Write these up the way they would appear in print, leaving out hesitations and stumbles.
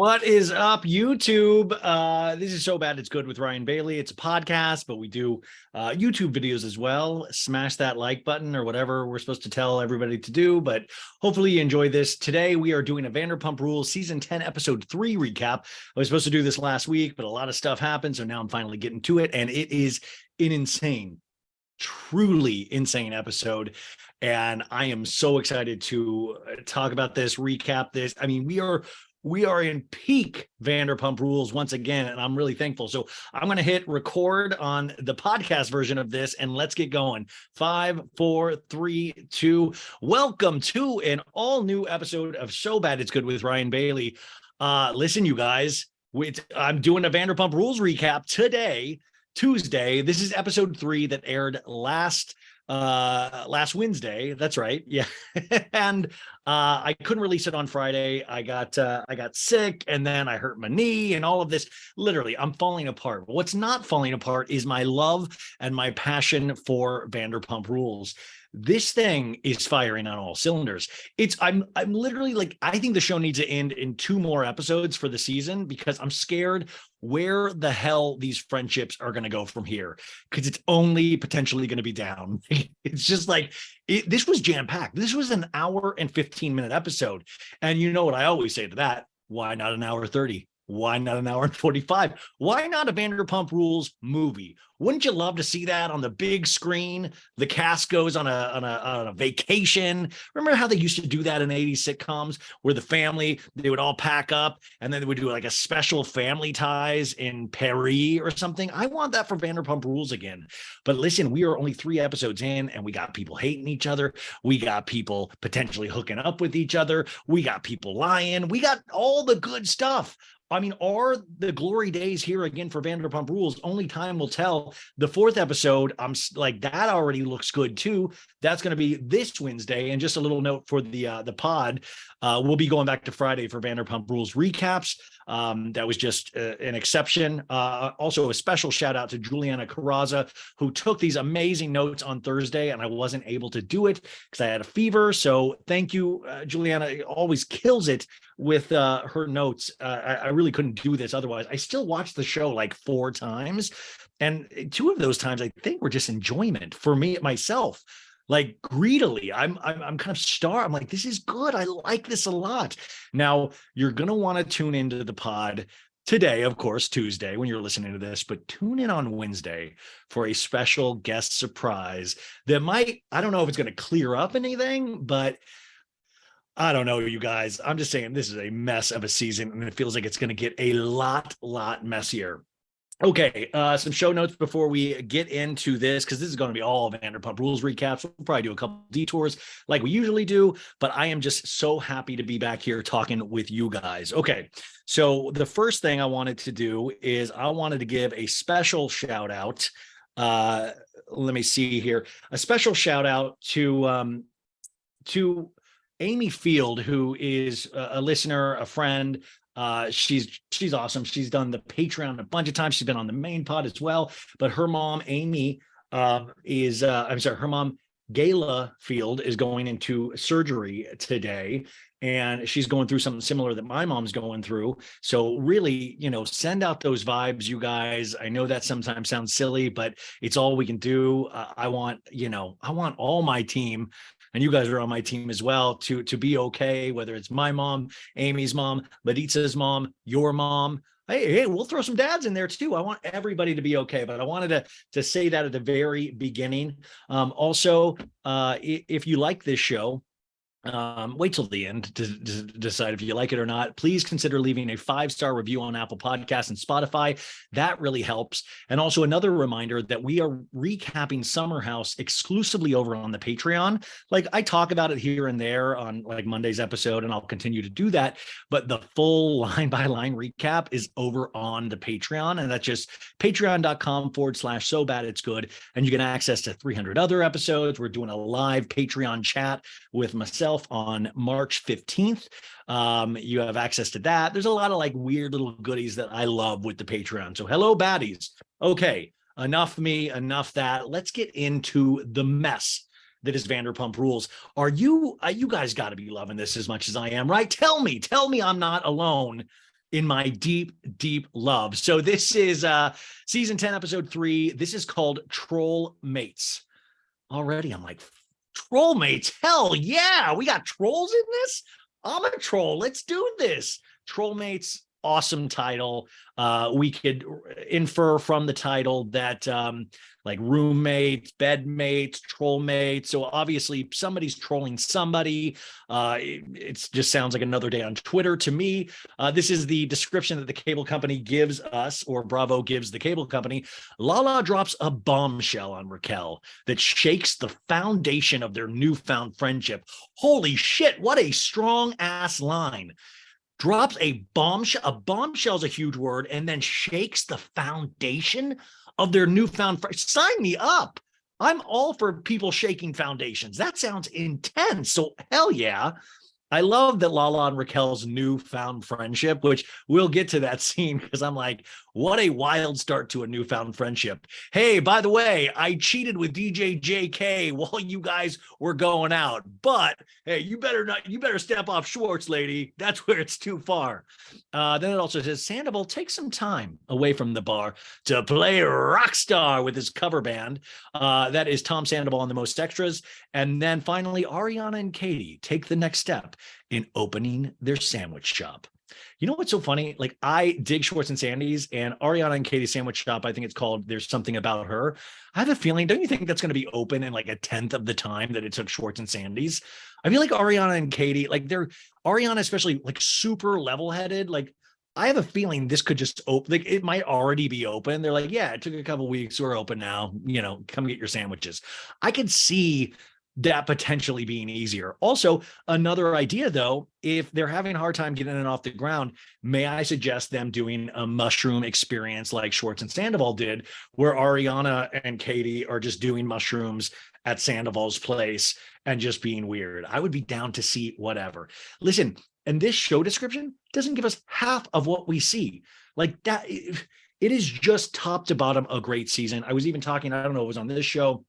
What is up, YouTube? This is So Bad It's Good with Ryan Bailey. It's a podcast, but we do YouTube videos as well. Smash that like button or whatever we're supposed to tell everybody to do, but hopefully you enjoy this. Today, we are doing a Vanderpump Rules Season 10, Episode 3 recap. I was supposed to do this last week, but a lot of stuff happened, so now I'm finally getting to it, and it is an insane, truly insane episode. And I am so excited to talk about this, recap this. I mean, we are in peak Vanderpump Rules once again, and I'm really thankful. So I'm going to hit record on the podcast version of this, and let's get going. 5, 4, 3, 2. Welcome to an all new episode of So Bad It's Good with Ryan Bailey. Listen, you guys, I'm doing a Vanderpump Rules recap today, Tuesday. This is episode 3 that aired last Wednesday. That's right. Yeah. And I couldn't release it on Friday. I got sick, and then I hurt my knee and all of this. Literally, I'm falling apart. What's not falling apart is my love and my passion for Vanderpump Rules. This thing is firing on all cylinders. I'm literally like, I think the show needs to end in 2 more episodes for the season, because I'm scared where the hell these friendships are going to go from here, because it's only potentially going to be down. It's just like, this was jam-packed. This was an hour and 15-minute episode. And you know what I always say to that? Why not an hour 30? Why not an hour and 45? Why not a Vanderpump Rules movie? Wouldn't you love to see that on the big screen? The cast goes on a vacation. Remember how they used to do that in 80s sitcoms, where the family, they would all pack up and then they would do like a special family ties in Paris or something. I want that for Vanderpump Rules again. But listen, we are only 3 episodes in, and we got people hating each other. We got people potentially hooking up with each other. We got people lying. We got all the good stuff. I mean, are the glory days here again for Vanderpump Rules? Only time will tell. The 4th episode, I'm like, that already looks good too. That's going to be this Wednesday. And just a little note for the pod, we'll be going back to Friday for Vanderpump Rules recaps. That was just an exception. Also, a special shout out to Juliana Carraza, who took these amazing notes on Thursday, and I wasn't able to do it because I had a fever. So thank you, Juliana. Always kills it with her notes. I really couldn't do this otherwise. I still watched the show like 4 times, and 2 of those times I think were just enjoyment for me myself. Like greedily, I'm kind of I'm like, this is good. I like this a lot. Now you're gonna want to tune into the pod today, of course, Tuesday when you're listening to this, but tune in on Wednesday for a special guest surprise that might, I don't know if it's going to clear up anything, but I don't know, you guys. I'm just saying, this is a mess of a season, and it feels like it's going to get a lot messier. Okay, some show notes before we get into this, because this is going to be all Vanderpump Rules recaps. We'll probably do a couple detours like we usually do, but I am just so happy to be back here talking with you guys. Okay, so the first thing I wanted to do is I wanted to give a special shout out. Let me see here. A special shout out to Amy Field, who is a listener, a friend. She's awesome. She's done the Patreon a bunch of times. She's been on the main pod as well. But her mom, Amy, her mom, Gayla Field, is going into surgery today, and she's going through something similar that my mom's going through. So really, send out those vibes, you guys. I know that sometimes sounds silly, but it's all we can do. I want all my team, and you guys are on my team as well, to be okay, whether it's my mom, Amy's mom, Maritza's mom, your mom. Hey, we'll throw some dads in there too. I want everybody to be okay, but I wanted to say that at the very beginning. Also, if you like this show, wait till the end to decide if you like it or not. Please consider leaving a 5-star review on Apple Podcasts and Spotify. That really helps. And also another reminder that we are recapping Summer House exclusively over on the Patreon. Like, I talk about it here and there on like Monday's episode, and I'll continue to do that, but the full line by line recap is over on the Patreon, and that's just patreon.com/so bad it's good. And you get access to 300 other episodes. We're doing a live Patreon chat with myself on March 15th. You have access to that. There's a lot of like weird little goodies that I love with the Patreon. So hello, baddies. Okay, enough me, enough that. Let's get into the mess that is Vanderpump Rules. You guys got to be loving this as much as I am, right? Tell me I'm not alone in my deep, deep love. So this is season 10, episode 3. This is called Troll Mates. Already, I'm like, troll mates, hell yeah, we got trolls in this. I'm a troll. Let's do this. Troll mates, awesome title. We could infer from the title that like roommates, bedmates, troll mates. So obviously somebody's trolling somebody. It just sounds like another day on Twitter to me. This is the description that the cable company gives us, or Bravo gives the cable company. Lala drops a bombshell on Raquel that shakes the foundation of their newfound friendship. Holy shit, what a strong ass line. Drops a bombshell. A bombshell is a huge word, and then shakes the foundation of their newfound friendship. Sign me up. I'm all for people shaking foundations. That sounds intense. So hell yeah. I love that Lala and Raquel's newfound friendship, which we'll get to that scene because I'm like, what a wild start to a newfound friendship. Hey, by the way, I cheated with DJ JK while you guys were going out, but hey, you better step off Schwartz, lady. That's where it's too far. Then it also says Sandoval takes some time away from the bar to play Rockstar with his cover band. That is Tom Sandoval and the Most Extras. And then finally, Ariana and Katie take the next step in opening their sandwich shop. You know what's so funny? Like, I dig Schwartz and Sandy's, and Ariana and Katie's sandwich shop, I think it's called There's Something About Her. I have a feeling, don't you think that's going to be open in like a 10th of the time that it took Schwartz and Sandy's? I feel like Ariana and Katie, like Ariana especially, like super level-headed. Like, I have a feeling this could just open, like it might already be open. They're like, yeah, it took a couple weeks. We're open now. You know, come get your sandwiches. I could see that potentially being easier. Also, another idea though, if they're having a hard time getting it off the ground, may I suggest them doing a mushroom experience like Schwartz and Sandoval did, where Ariana and Katie are just doing mushrooms at Sandoval's place and just being weird. I would be down to see whatever. Listen, and this show description doesn't give us half of what we see. Like that, it is just top to bottom a great season. I was even talking, I don't know if it was on this show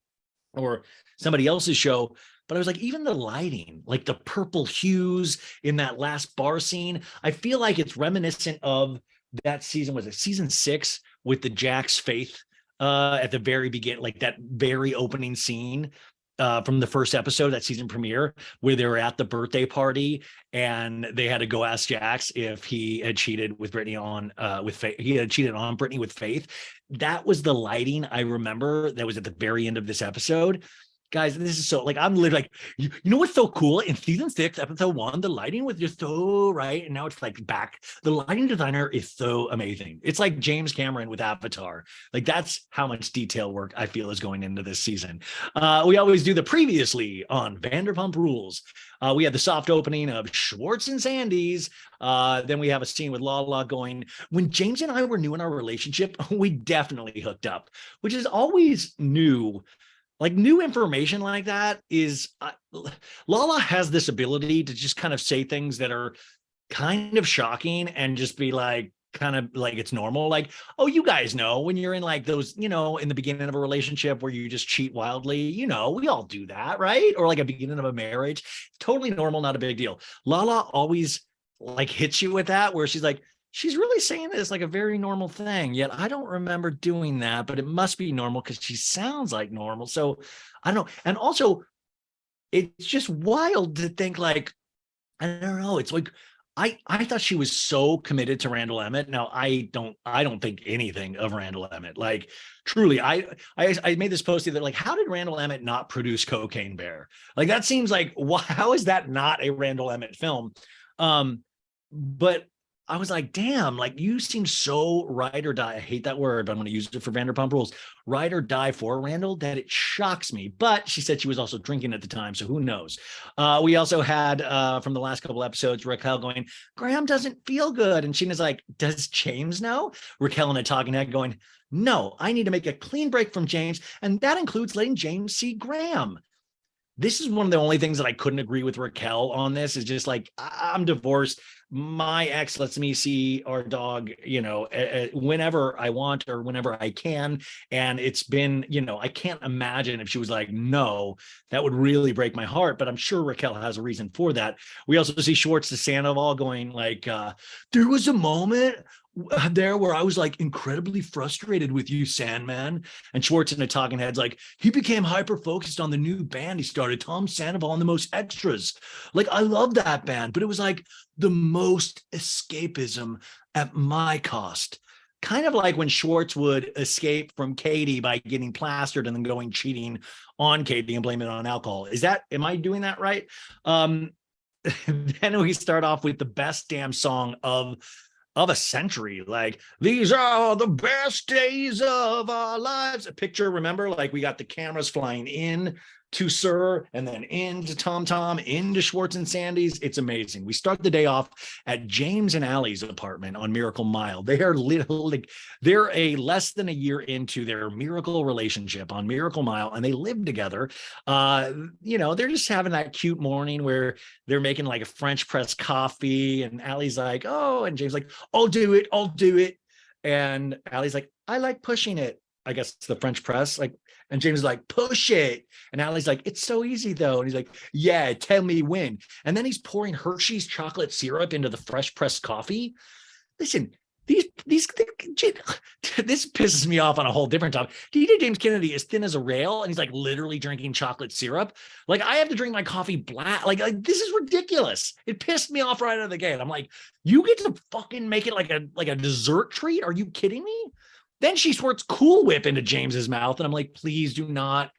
or somebody else's show, but I was like, even the lighting, like the purple hues in that last bar scene, I feel like it's reminiscent of that season. Was it season 6 with the Jax Faith at the very beginning, like that very opening scene from the first episode, that season premiere, where they were at the birthday party and they had to go ask Jax if he had cheated with Brittany on with Faith. He had cheated on Brittany with Faith. That was the lighting I remember that was at the very end of this episode. Guys, this is so, like, I'm literally like, you know what's so cool? In season 6, episode 1, the lighting was just so right. And now it's like back. The lighting designer is so amazing. It's like James Cameron with Avatar. Like, that's how much detail work I feel is going into this season. We always do the previously on Vanderpump Rules. We had the soft opening of Schwartz and Sandy's. Then we have a scene with Lala going, when James and I were new in our relationship, we definitely hooked up, which is always new. Like, new information like that is, Lala has this ability to just kind of say things that are kind of shocking and just be like, kind of like it's normal. Like, oh, you guys know when you're in like those, you know, in the beginning of a relationship where you just cheat wildly, you know, we all do that, right? Or like a beginning of a marriage, totally normal, not a big deal. Lala always like hits you with that, where she's like, she's really saying this like a very normal thing, yet I don't remember doing that, but it must be normal because she sounds like normal. So I don't know. And also, it's just wild to think, like, I don't know. It's like, I thought she was so committed to Randall Emmett. Now I don't think anything of Randall Emmett. Like, truly, I made this post that, like, how did Randall Emmett not produce Cocaine Bear? Like, that seems like, how is that not a Randall Emmett film? But I was like, damn, like, you seem so ride or die. I hate that word, but I'm going to use it for Vanderpump Rules. Ride or die for Randall, that it shocks me. But she said she was also drinking at the time, so who knows? We also had, from the last couple episodes, Raquel going, Graham doesn't feel good. And Sheena's like, does James know? Raquel in a talking head going, no, I need to make a clean break from James. And that includes letting James see Graham. this is one of the only things that I couldn't agree with Raquel on. This is just like, I'm divorced. My ex lets me see our dog, whenever I want or whenever I can. And it's been, I can't imagine if she was like, no, that would really break my heart. But I'm sure Raquel has a reason for that. We also see Schwartz and Sandoval going like, there was a moment there where I was like incredibly frustrated with you, Sandman. And Schwartz in the talking heads like, he became hyper focused on the new band he started, Tom Sandoval and the Most Extras. Like, I love that band, but it was like the most escapism at my cost. Kind of like when Schwartz would escape from Katie by getting plastered and then going cheating on Katie and blaming it on alcohol. Am I doing that right? Then we start off with the best damn song of a century. Like, these are the best days of our lives. A picture, remember, like we got the cameras flying in to Sir and then into Tom Tom, into Schwartz and Sandy's. It's amazing. We start the day off at James and Allie's apartment on Miracle Mile. They are they're less than a year into their miracle relationship on Miracle Mile, and they live together. They're just having that cute morning where they're making like a French press coffee, and Allie's like, oh, and James like, I'll do it. And Allie's like, I like pushing it. I guess it's the French press. Like, and James is like, push it. And Allie's like, it's so easy though. And he's like, yeah, tell me when. And then he's pouring Hershey's chocolate syrup into the fresh pressed coffee. Listen, this pisses me off on a whole different topic. DJ James Kennedy is thin as a rail, and he's like literally drinking chocolate syrup. Like, I have to drink my coffee black. Like this is ridiculous. It pissed me off right out of the gate. I'm like, you get to fucking make it like a dessert treat? Are you kidding me? Then she squirts Cool Whip into James's mouth, and I'm like, please do not,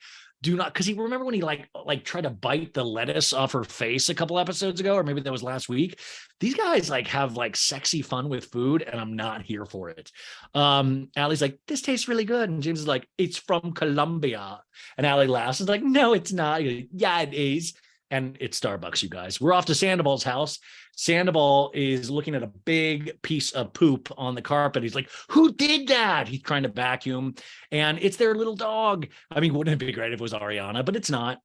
because he remember when he like tried to bite the lettuce off her face a couple episodes ago, or maybe that was last week. These guys like have like sexy fun with food, and I'm not here for it. Allie's like, this tastes really good, and James is like, it's from Colombia, and Allie laughs and is like, no, it's not. Like, yeah, it is. And it's Starbucks, you guys. We're off to Sandoval's house. Sandoval is looking at a big piece of poop on the carpet. He's like, who did that? He's trying to vacuum. And it's their little dog. I mean, wouldn't it be great if it was Ariana? But it's not.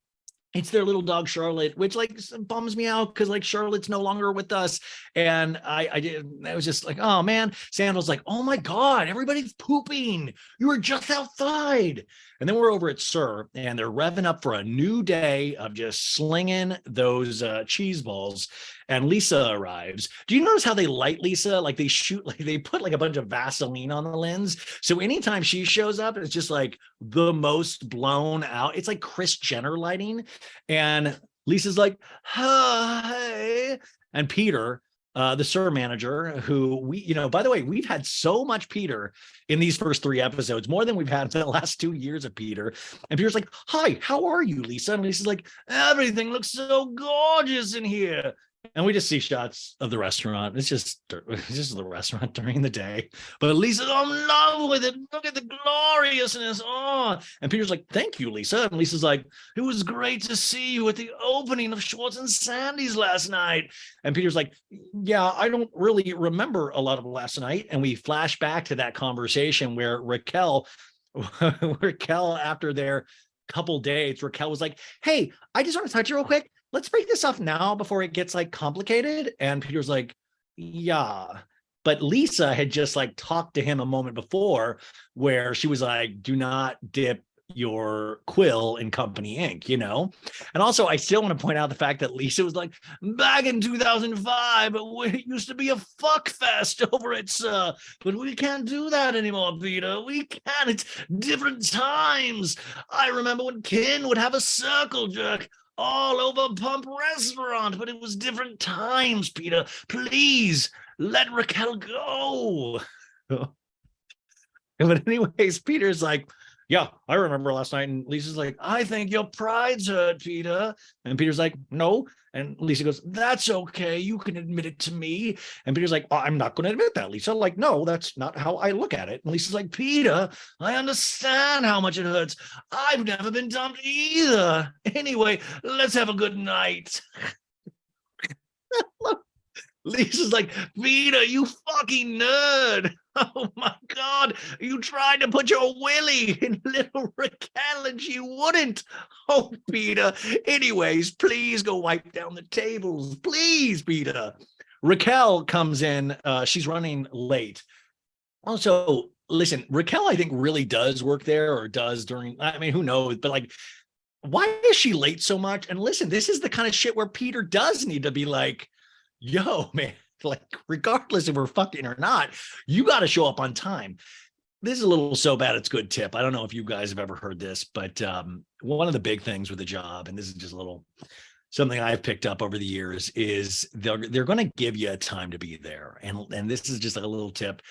It's their little dog, Charlotte, which like bums me out because like Charlotte's no longer with us. And I was just like, oh man. Sandoval's like, oh my God, everybody's pooping. You were just outside. And then we're over at Sir, and they're revving up for a new day of just slinging those cheese balls. And Lisa arrives. Do you notice how they light Lisa? Like they put like a bunch of Vaseline on the lens. So anytime she shows up, it's just like the most blown out. It's like Kris Jenner lighting. And Lisa's like, hi. And Peter, the Sir manager, who by the way, we've had so much Peter in these first 3 episodes, more than we've had in the last 2 years of Peter. And Peter's like, hi, how are you, Lisa? And Lisa's like, everything looks so gorgeous in here. And we just see shots of the restaurant. It's just the restaurant during the day. But Lisa's in love with it. Look at the gloriousness. Oh, and Peter's like, thank you, Lisa. And Lisa's like, it was great to see you at the opening of Schwartz and Sandy's last night. And Peter's like, yeah, I don't really remember a lot of last night. And we flash back to that conversation where Raquel, after their couple dates, Raquel was like, hey, I just want to talk to you real quick. Let's break this off now before it gets like complicated. And Peter's like, yeah. But Lisa had just like talked to him a moment before where she was like, do not dip your quill in company ink, And also, I still want to point out the fact that Lisa was like, back in 2005, it used to be a fuck fest over at Sir, but we can't do that anymore, Peter. We can't. It's different times. I remember when Ken would have a circle jerk all over Pump Restaurant, but it was different times, Peter. Please let Raquel go. But anyways, Peter's like, yeah, I remember last night. And Lisa's like, I think your pride's hurt, Peter. And Peter's like, no. And Lisa goes, that's okay. You can admit it to me. And Peter's like, oh, I'm not going to admit that, Lisa. Like, no, that's not how I look at it. And Lisa's like, Peter, I understand how much it hurts. I've never been dumped either. Anyway, let's have a good night. Lisa's like, Peter, you fucking nerd. Oh my God. You tried to put your willy in little Raquel and she wouldn't. Oh, Peter. Anyways, please go wipe down the tables. Please, Peter. Raquel comes in. She's running late. Also, listen, Raquel, I think really does work there or does during, I mean, who knows? But like, why is she late so much? And listen, this is the kind of shit where Peter does need to be like, yo, man, like, regardless if we're fucking or not, you got to show up on time. This is a little so bad it's good tip. I don't know if you guys have ever heard this, but one of the big things with the job, and this is just a little something I've picked up over the years, is they're going to give you a time to be there, and this is just like a little tip.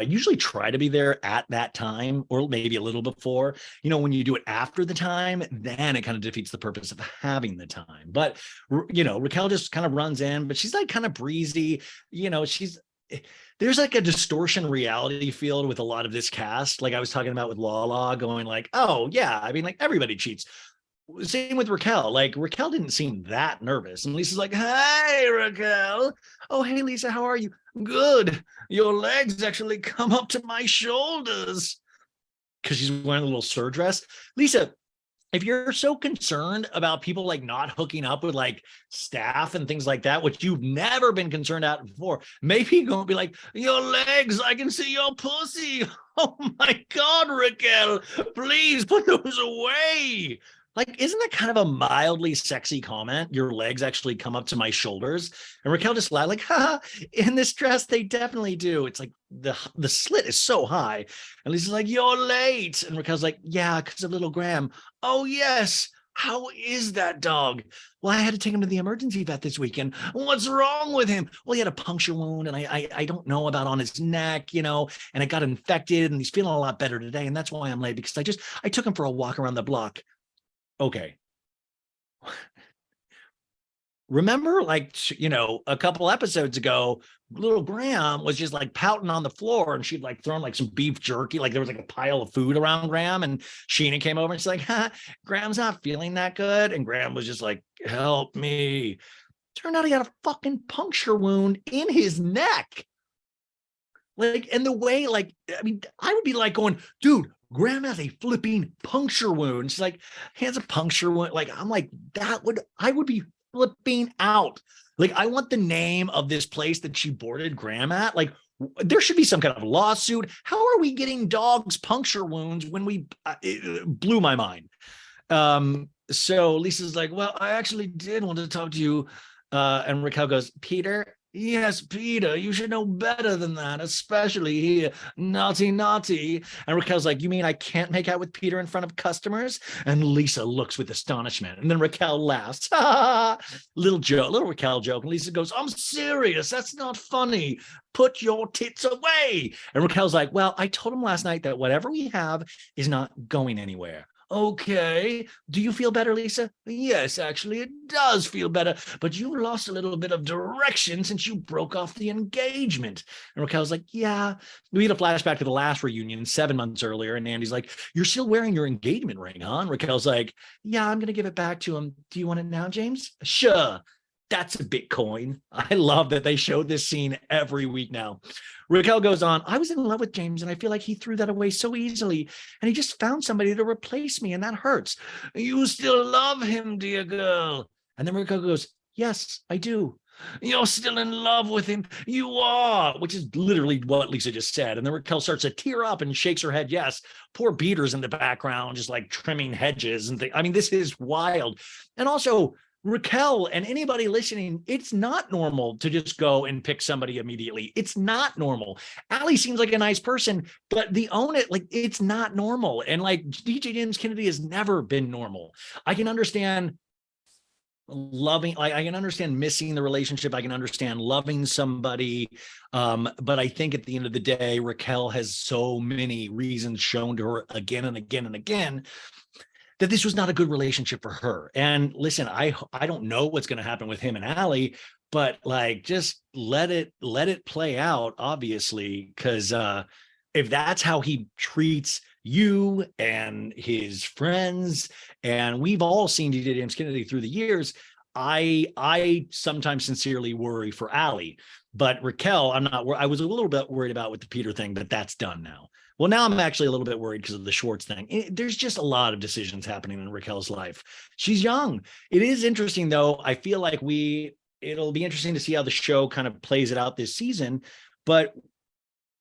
Usually try to be there at that time, or maybe a little before. You know, when you do it after the time, then it kind of defeats the purpose of having the time. But you know, Raquel just kind of runs in, but she's like kind of breezy. You know, there's like a distortion reality field with a lot of this cast. Like I was talking about with Lala going like, oh yeah, I mean, like everybody cheats. Same with Raquel. Like Raquel didn't seem that nervous. And Lisa's like, hey, Raquel. Oh, hey, Lisa, how are you? Good. Your legs actually come up to my shoulders. Because she's wearing a little surge dress. Lisa, if you're so concerned about people like not hooking up with like staff and things like that, which you've never been concerned at before, maybe you're going to be like, your legs, I can see your pussy. Oh my God, Raquel, please put those away. Like, isn't that kind of a mildly sexy comment? Your legs actually come up to my shoulders. And Raquel just laughed like, ha, in this dress, they definitely do. It's like the slit is so high. And Lisa's like, you're late. And Raquel's like, yeah, because of little Graham. Oh, yes. How is that dog? Well, I had to take him to the emergency vet this weekend. What's wrong with him? Well, he had a puncture wound, and I don't know about on his neck, you know, and it got infected, and he's feeling a lot better today. And that's why I'm late, because I took him for a walk around the block. Okay. Remember, like, you know, a couple episodes ago, little Graham was just like pouting on the floor, and she'd like thrown like some beef jerky. Like there was like a pile of food around Graham, and Sheena came over and she's like, ha, Graham's not feeling that good. And Graham was just like, help me. Turned out he had a fucking puncture wound in his neck. Like, and the way, like, I mean, I would be like going, dude, Graham has a flipping puncture wound. She's like, he has a puncture wound. Like, I'm like, I would be flipping out. Like, I want the name of this place that she boarded Graham at. Like, there should be some kind of lawsuit. How are we getting dogs puncture wounds when it blew my mind. So Lisa's like, well, I actually did want to talk to you. And Raquel goes, Peter, yes, Peter, you should know better than that, especially here. Naughty, naughty. And Raquel's like, you mean I can't make out with Peter in front of customers? And Lisa looks with astonishment. And then Raquel laughs. Little Raquel joke. And Lisa goes, I'm serious. That's not funny. Put your tits away. And Raquel's like, well, I told him last night that whatever we have is not going anywhere. Okay. Do you feel better, Lisa? Yes, actually, it does feel better. But you lost a little bit of direction since you broke off the engagement. And Raquel's like, yeah. We had a flashback to the last reunion 7 months earlier. And Andy's like, you're still wearing your engagement ring, huh? And Raquel's like, yeah, I'm going to give it back to him. Do you want it now, James? Sure. That's a Bitcoin. I love that they showed this scene every week now. Raquel goes on, I was in love with James, and I feel like he threw that away so easily, and he just found somebody to replace me, and that hurts. You still love him, dear girl. And then Raquel goes, yes, I do. You're still in love with him. You are, which is literally what Lisa just said. And then Raquel starts to tear up and shakes her head. Yes. Poor Beater's in the background, just like trimming hedges and things. I mean, this is wild. And also, Raquel and anybody listening, it's not normal to just go and pick somebody immediately. It's not normal. Allie seems like a nice person, but it's not normal. And like DJ James Kennedy has never been normal. I can understand loving, like I can understand missing the relationship. I can understand loving somebody. But I think at the end of the day, Raquel has so many reasons shown to her again and again and again that this was not a good relationship for her. And listen, I don't know what's going to happen with him and Allie, but like, just let it play out, obviously, because if that's how he treats you and his friends, and we've all seen DJ James Kennedy through the years, I sometimes sincerely worry for Allie. But Raquel, I was a little bit worried about with the Peter thing, but that's done now. Well, now I'm actually a little bit worried because of the Schwartz thing. There's just a lot of decisions happening in Raquel's life. She's young. It is interesting, though. I feel like it'll be interesting to see how the show kind of plays it out this season. But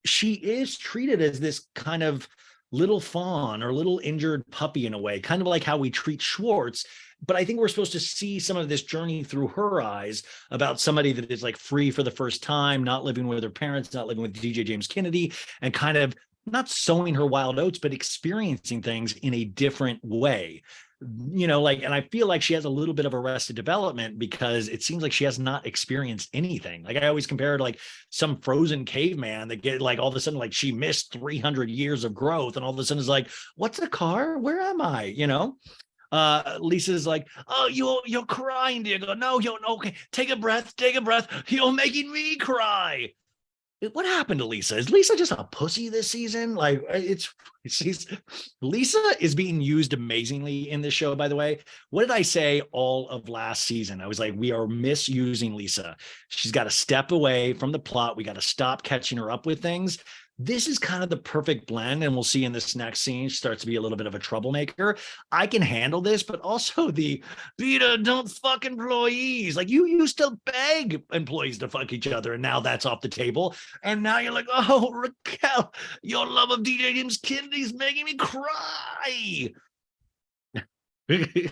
she is treated as this kind of little fawn or little injured puppy in a way, kind of like how we treat Schwartz. But I think we're supposed to see some of this journey through her eyes about somebody that is like free for the first time, not living with her parents, not living with DJ James Kennedy, and kind of not sowing her wild oats, but experiencing things in a different way. And I feel like she has a little bit of arrested development because it seems like she has not experienced anything. Like I always compare it to like some frozen caveman that get like all of a sudden, like she missed 300 years of growth. And all of a sudden is like, what's a car? Where am I? Lisa's like, oh, you're crying, Diego. No, you're okay. Take a breath. You're making me cry. What happened to Lisa? Is Lisa just a pussy this season? Like Lisa is being used amazingly in this show, by the way. What did I say all of last season? I was like, we are misusing Lisa. She's got to step away from the plot. We got to stop catching her up with things. This is kind of the perfect blend, and we'll see in this next scene, she starts to be a little bit of a troublemaker. I can handle this, but also the Peter, don't fuck employees. Like you used to beg employees to fuck each other, and now that's off the table. And now you're like, oh, Raquel, your love of DJ James Kennedy's making me cry.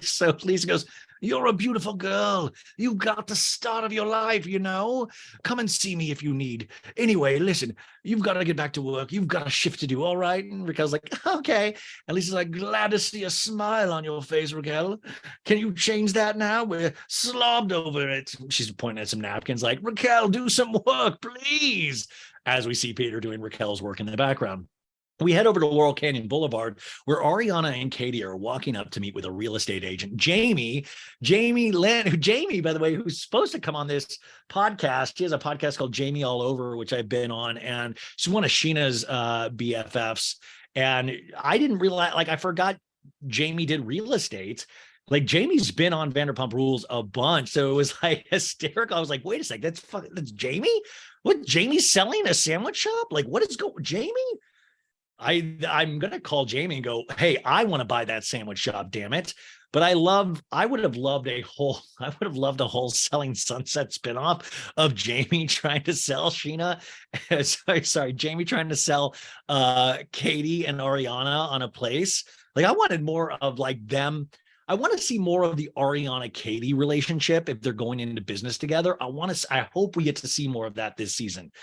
So Lisa goes, you're a beautiful girl. You got the start of your life, Come and see me if you need. Anyway, listen, you've got to get back to work. You've got a shift to do, all right? And Raquel's like, okay. And Lisa's like, glad to see a smile on your face, Raquel. Can you change that now? We're slobbed over it. She's pointing at some napkins like, Raquel, do some work, please. As we see Peter doing Raquel's work in the background. We head over to Laurel Canyon Boulevard, where Ariana and Katie are walking up to meet with a real estate agent, Jamie Lynn, Jamie, by the way, who's supposed to come on this podcast. She has a podcast called Jamie All Over, which I've been on, and she's one of Sheena's BFFs. And I didn't realize, I forgot Jamie did real estate. Like Jamie's been on Vanderpump Rules a bunch, so it was like hysterical. I was like, wait a sec, that's Jamie? What, Jamie's selling a sandwich shop? Like, what is going, Jamie? I'm gonna call Jamie and go, hey, I want to buy that sandwich shop, damn it. But I would have loved a whole Selling Sunset spinoff of Jamie trying to sell Sheena. sorry, Jamie trying to sell Katie and Ariana on a place. Like I wanted more of like them. I want to see more of the Ariana Katie relationship if they're going into business together. I hope we get to see more of that this season.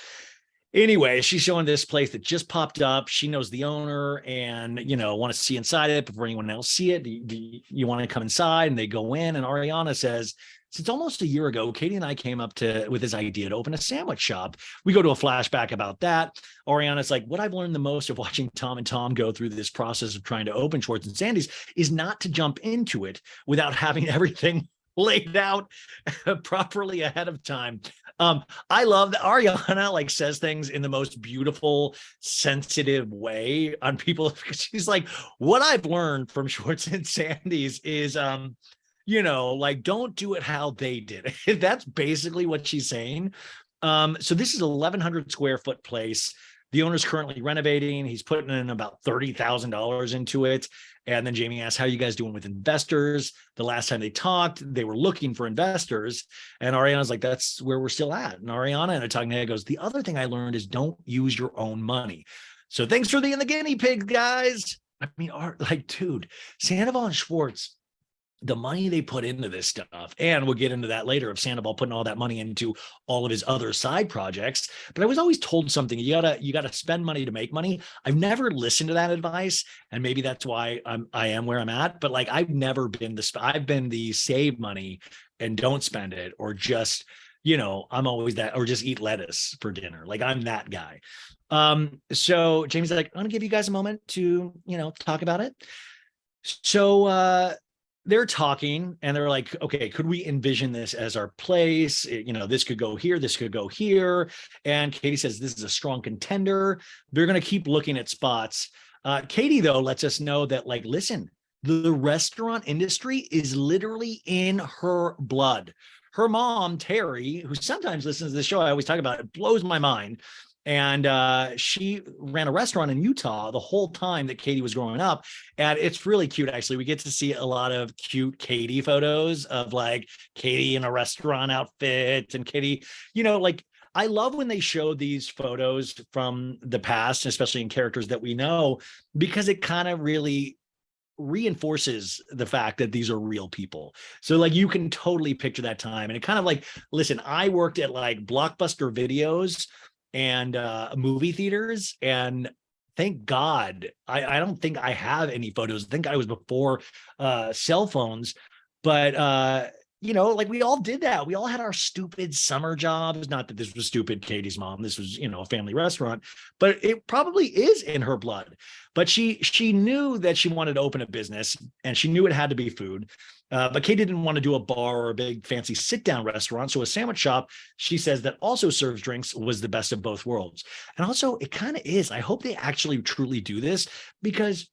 Anyway, she's showing this place that just popped up. She knows the owner and, want to see inside it before anyone else see it. You want to come inside? And they go in, and Ariana says, since almost a year ago, Katie and I came up with this idea to open a sandwich shop. We go to a flashback about that. Ariana's like, what I've learned the most of watching Tom and Tom go through this process of trying to open Schwartz and Sandy's is not to jump into it without having everything laid out properly ahead of time. I love that Ariana says things in the most beautiful, sensitive way on people. She's like, what I've learned from Schwartz and Sandy's is, don't do it how they did it. That's basically what she's saying. So this is 1,100 square foot place. The owner's currently renovating. He's putting in about $30,000 into it. And then Jamie asks, how are you guys doing with investors? The last time they talked, they were looking for investors. And Ariana's like, that's where we're still at. And Ariana in a talking head goes, the other thing I learned is don't use your own money. So thanks for the guinea pigs, guys. I mean, dude, Sandoval and Schwartz, the money they put into this stuff, and we'll get into that later of Sandoval putting all that money into all of his other side projects. But I was always told something, you gotta spend money to make money. I've never listened to that advice, and maybe that's why I am where I'm at. But I've never been I've been the save money and don't spend it, or just I'm always that, or just eat lettuce for dinner. I'm that guy. So Jamie's like, I'm gonna give you guys a moment to talk about it. So they're talking and they're like, okay, could we envision this as our place? This could go here, this could go here. And Katie says, this is a strong contender. They're going to keep looking at spots. Katie, though, lets us know that, listen, the restaurant industry is literally in her blood. Her mom, Terry, who sometimes listens to the show, I always talk about it, blows my mind. And she ran a restaurant in Utah the whole time that Katie was growing up. And it's really cute, actually. We get to see a lot of cute Katie photos of like Katie in a restaurant outfit and Katie, like I love when they show these photos from the past, especially in characters that we know, because it kind of really reinforces the fact that these are real people. So like you can totally picture that time. And it kind of like, listen, I worked at like Blockbuster Videos and movie theaters, and thank God I don't think I have any photos. Thank God it was before cell phones, but like we all did that. We all had our stupid summer jobs. Not that this was stupid, Katie's mom. This was, a family restaurant, but it probably is in her blood. But she knew that she wanted to open a business, and she knew it had to be food. But Katie didn't want to do a bar or a big fancy sit-down restaurant. So a sandwich shop, she says, that also serves drinks was the best of both worlds. And also, it kind of is. I hope they actually truly do this, because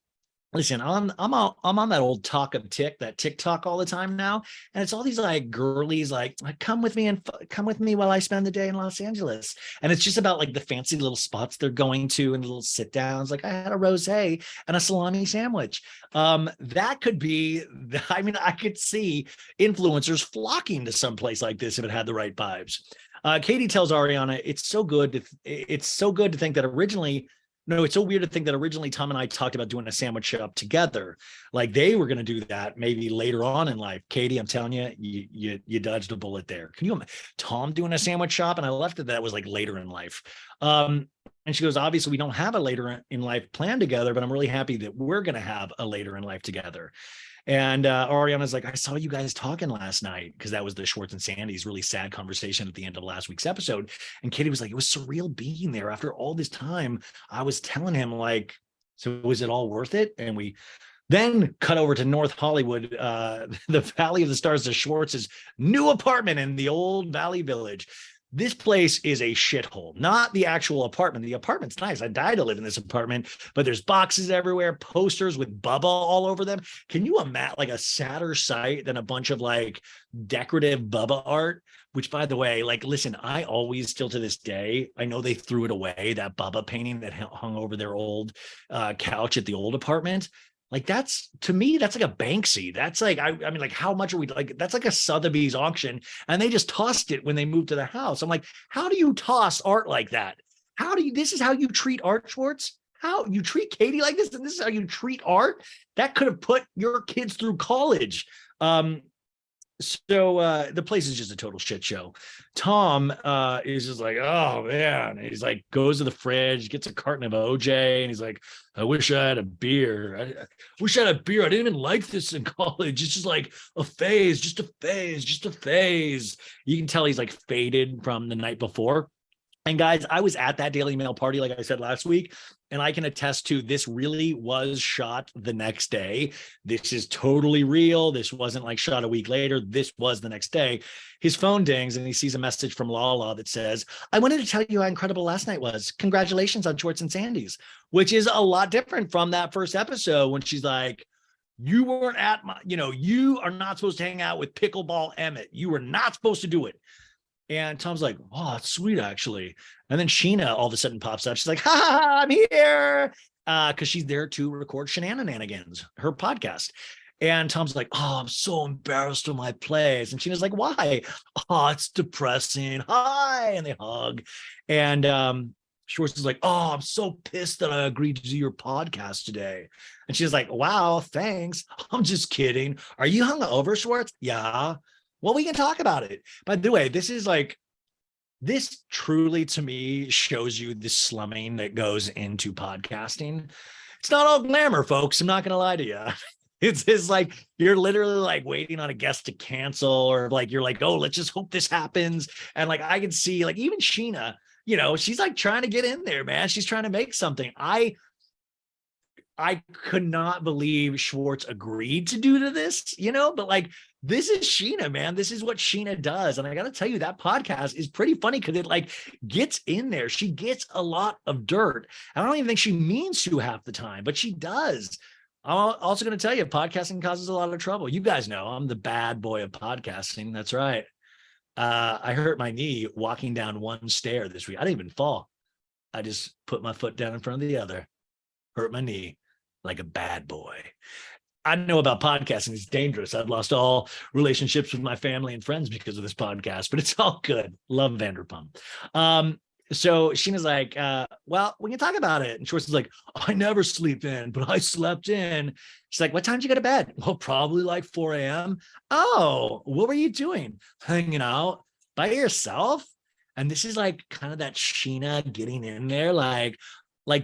listen, I'm on that old that TikTok all the time now, and it's all these like girlies like come with me while I spend the day in Los Angeles, and it's just about like the fancy little spots they're going to and little sit downs. Like I had a rosé and a salami sandwich. That could be. I mean, I could see influencers flocking to some place like this if it had the right vibes. Katie tells Ariana, it's so good to think that originally. No, it's so weird to think that originally Tom and I talked about doing a sandwich shop together. Like they were going to do that maybe later on in life. Katie, I'm telling you, you dodged a bullet there. Can you imagine Tom doing a sandwich shop? And I left it that was like later in life. And she goes, obviously we don't have a later in life plan together, but I'm really happy that we're going to have a later in life together. And Ariana's like, I saw you guys talking last night, because that was the Schwartz and Sandy's really sad conversation at the end of last week's episode. And Katie was like, it was surreal being there after all this time. I was telling him like, so was it all worth it? And we then cut over to North Hollywood, the Valley of the Stars, the Schwartz's new apartment in the old Valley Village. This place is a shithole, not the actual apartment. The apartment's nice. I died to live in this apartment, but there's boxes everywhere, posters with Bubba all over them. Can you imagine like a sadder sight than a bunch of like decorative Bubba art? Which, by the way, like, listen, I always still to this day, I know they threw it away, that Bubba painting that hung over their old couch at the old apartment. Like that's, to me, that's like a Banksy. That's like, I mean, like how much are we like, that's like a Sotheby's auction, and they just tossed it when they moved to the house. I'm like, how do you toss art like that? This is how you treat art, Schwartz? How you treat Katie like this? And this is how you treat art? That could have put your kids through college. So the place is just a total shit show. Tom is just like, oh man. He's like, goes to the fridge, gets a carton of OJ, and he's like, I wish I had a beer. I wish I had a beer. I didn't even like this in college. It's just like a phase, just a phase, just a phase. You can tell he's like faded from the night before. And guys, I was at that Daily Mail party, like I said last week, and I can attest to this really was shot the next day. This is totally real. This wasn't like shot a week later. This was the next day. His phone dings and he sees a message from Lala that says, I wanted to tell you how incredible last night was. Congratulations on Schwartz and Sandy's, which is a lot different from that first episode when she's like, you weren't at my, you are not supposed to hang out with Pickleball Emmett. You were not supposed to do it. And Tom's like, oh, that's sweet, actually. And then Sheena all of a sudden pops up. She's like, ha, I'm here. Because she's there to record Shenanigans, her podcast. And Tom's like, oh, I'm so embarrassed of my plays. And Sheena's like, why? Oh, it's depressing. Hi. And they hug. And Schwartz is like, oh, I'm so pissed that I agreed to do your podcast today. And she's like, wow, thanks. I'm just kidding. Are you hungover, Schwartz? Yeah. Well, we can talk about it. By the way, this truly to me shows you the slumming that goes into podcasting. It's not all glamour, folks. I'm not going to lie to you. It's like you're literally like waiting on a guest to cancel, or like you're like, oh, let's just hope this happens. And like I can see like even Sheena, she's like trying to get in there, man. She's trying to make something. I could not believe Schwartz agreed to do to this, but like, this is Sheena, man. This is what Sheena does. And I got to tell you, that podcast is pretty funny because it like gets in there. She gets a lot of dirt. I don't even think she means to half the time, but she does. I'm also going to tell you, podcasting causes a lot of trouble. You guys know I'm the bad boy of podcasting. That's right. I hurt my knee walking down one stair this week. I didn't even fall. I just put my foot down in front of the other, hurt my knee like a bad boy. I know about podcasting. It's dangerous. I've lost all relationships with my family and friends because of this podcast, but it's all good. Love Vanderpump. So Sheena's like, well, we can talk about it. And Schwartz is like, I never sleep in, but I slept in. She's like, what time did you go to bed? Well, probably like 4 a.m. Oh, what were you doing? Hanging out by yourself? And this is like kind of that Sheena getting in there, like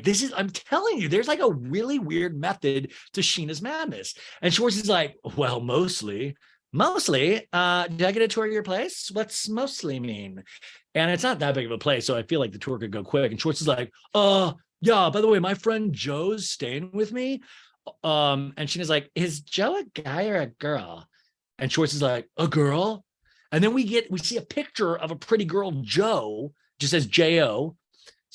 this is, I'm telling you, there's like a really weird method to Sheena's madness. And Schwartz is like, well, mostly. Did I get a tour of your place? What's mostly mean? And it's not that big of a place, so I feel like the tour could go quick. And Schwartz is like, yeah, by the way, my friend Joe's staying with me. And Sheena's like, is Joe a guy or a girl? And Schwartz is like, a girl? And then we see a picture of a pretty girl, Joe, just says J-O.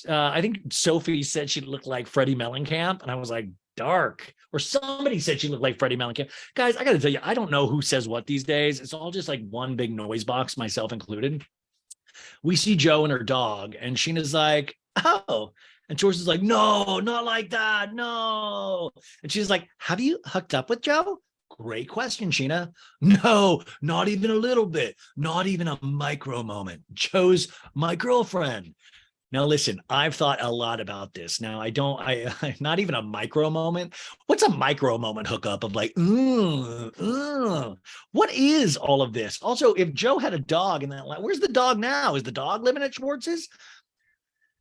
I think Sophie said she looked like Freddie Mellencamp, and I was like, dark. Or somebody said she looked like Freddie Mellencamp. Guys, I got to tell you, I don't know who says what these days. It's all just like one big noise box, myself included. We see Joe and her dog, and Sheena's like, oh. And George is like, no, not like that, no. And she's like, have you hooked up with Joe? Great question, Sheena. No, not even a little bit, not even a micro moment. Joe's my girlfriend. Now, listen, I've thought a lot about this. Now, not even a micro moment. What's a micro moment hookup of like, what is all of this? Also, if Joe had a dog in that, where's the dog now? Is the dog living at Schwartz's?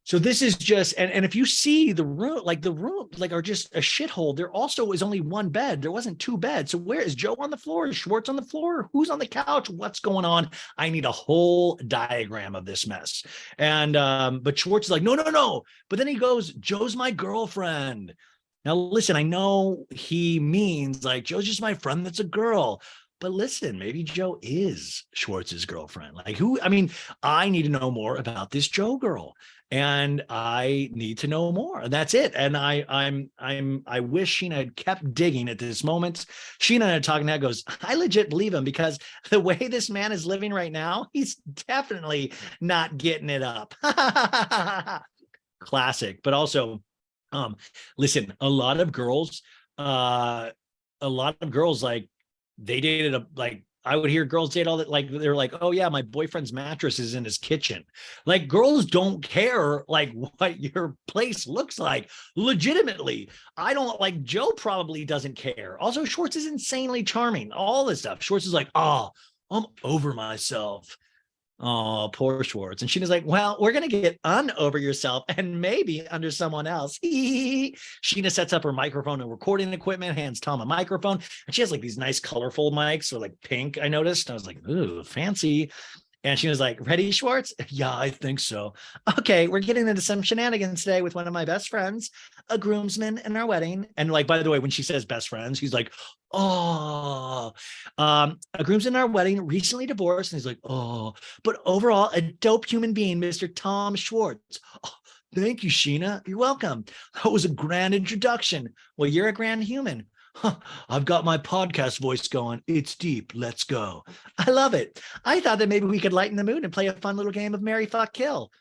So this is just, and if you see the room, are just a shithole. There also was only one bed. There wasn't two beds. So where is Joe on the floor? Is Schwartz on the floor? Who's on the couch? What's going on? I need a whole diagram of this mess. And, but Schwartz is like, no. But then he goes, Joe's my girlfriend. Now, listen, I know he means like, Joe's just my friend that's a girl. But listen, maybe Joe is Schwartz's girlfriend. Like who? I mean, I need to know more about this Joe girl. And I need to know more. And that's it. And I wish Sheena had kept digging at this moment. Sheena talking now goes, I legit believe him because the way this man is living right now, he's definitely not getting it up. Classic. But also, listen, a lot of girls like they dated I would hear girls date all that, like they're like, oh yeah, my boyfriend's mattress is in his kitchen. Like girls don't care like what your place looks like. Legitimately, I don't like. Joe probably doesn't care. Also, Schwartz is insanely charming. All this stuff. Schwartz is like, oh, I'm over myself. Oh, poor Schwartz. And Sheena's like, well, we're going to get over yourself and maybe under someone else. Sheena sets up her microphone and recording equipment, hands Tom a microphone. And she has like these nice colorful mics or like pink, I noticed. I was like, ooh, fancy. And she was like, ready, Schwartz? Yeah, I think so. Okay, we're getting into some shenanigans today with one of my best friends, a groomsman in our wedding. And like, by the way, when she says best friends, he's like, oh, a groomsman in our wedding, recently divorced. And he's like, oh, but overall, a dope human being, Mr. Tom Schwartz. Oh, thank you, Sheena. You're welcome. That was a grand introduction. Well, you're a grand human. Huh, I've got my podcast voice going. It's deep. Let's go. I love it. I thought that maybe we could lighten the mood and play a fun little game of Marry, Fuck, Kill.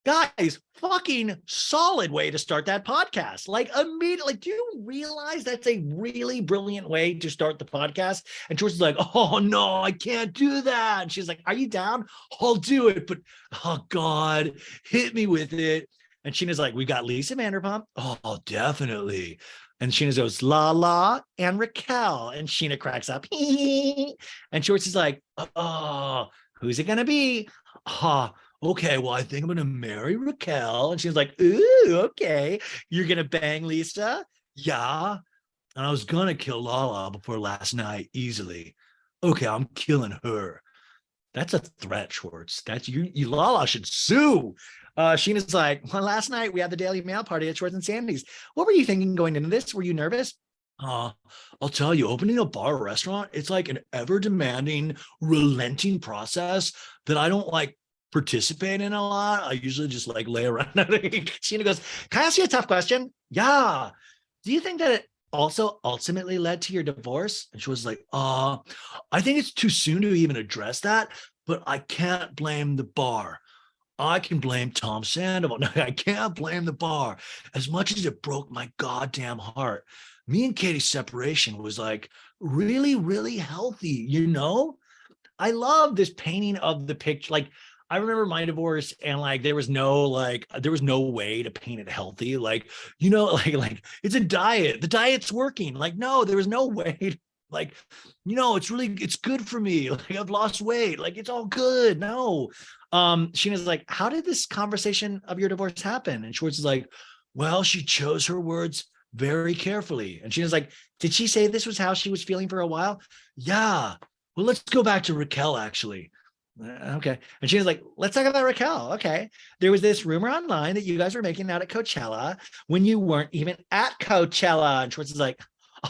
Guys, fucking solid way to start that podcast. Like immediately, do you realize that's a really brilliant way to start the podcast? And George is like, oh no, I can't do that. And she's like, are you down? I'll do it. But oh God, hit me with it. And Sheena's like, we got Lisa Vanderpump. Oh, definitely. And Sheena goes, Lala and Raquel. And Sheena cracks up. And Schwartz is like, oh, who's it going to be? Okay, well, I think I'm going to marry Raquel. And she's like, ooh, okay. You're going to bang Lisa? Yeah. And I was going to kill Lala before last night easily. Okay, I'm killing her. That's a threat, Schwartz. That's you Lala should sue. Sheena's like, well, last night we had the Daily Mail party at Schwartz and Sandy's. What were you thinking going into this? Were you nervous? I'll tell you, opening a bar or restaurant, it's like an ever demanding, relenting process that I don't like participate in a lot. I usually just like lay around. Sheena goes, can I ask you a tough question? Yeah. Do you think that it also ultimately led to your divorce? And she was like, I think it's too soon to even address that, but I can't blame the bar. I can blame Tom Sandoval. No, I can't blame the bar. As much as it broke my goddamn heart, me and Katie's separation was like really, really healthy, you know? I love this painting of the picture. Like, I remember my divorce, and like there was no way to paint it healthy. Like, like it's a diet. The diet's working. Like, no, there was no way. Like, it's good for me. Like, I've lost weight. Like, it's all good. No. Sheena's like, how did this conversation of your divorce happen? And Schwartz is like, well, she chose her words very carefully. And Sheena's like, did she say this was how she was feeling for a while? Yeah. Well, let's go back to Raquel, actually. Okay. And she was like, let's talk about Raquel. Okay. There was this rumor online that you guys were making out at Coachella when you weren't even at Coachella. And Schwartz is like,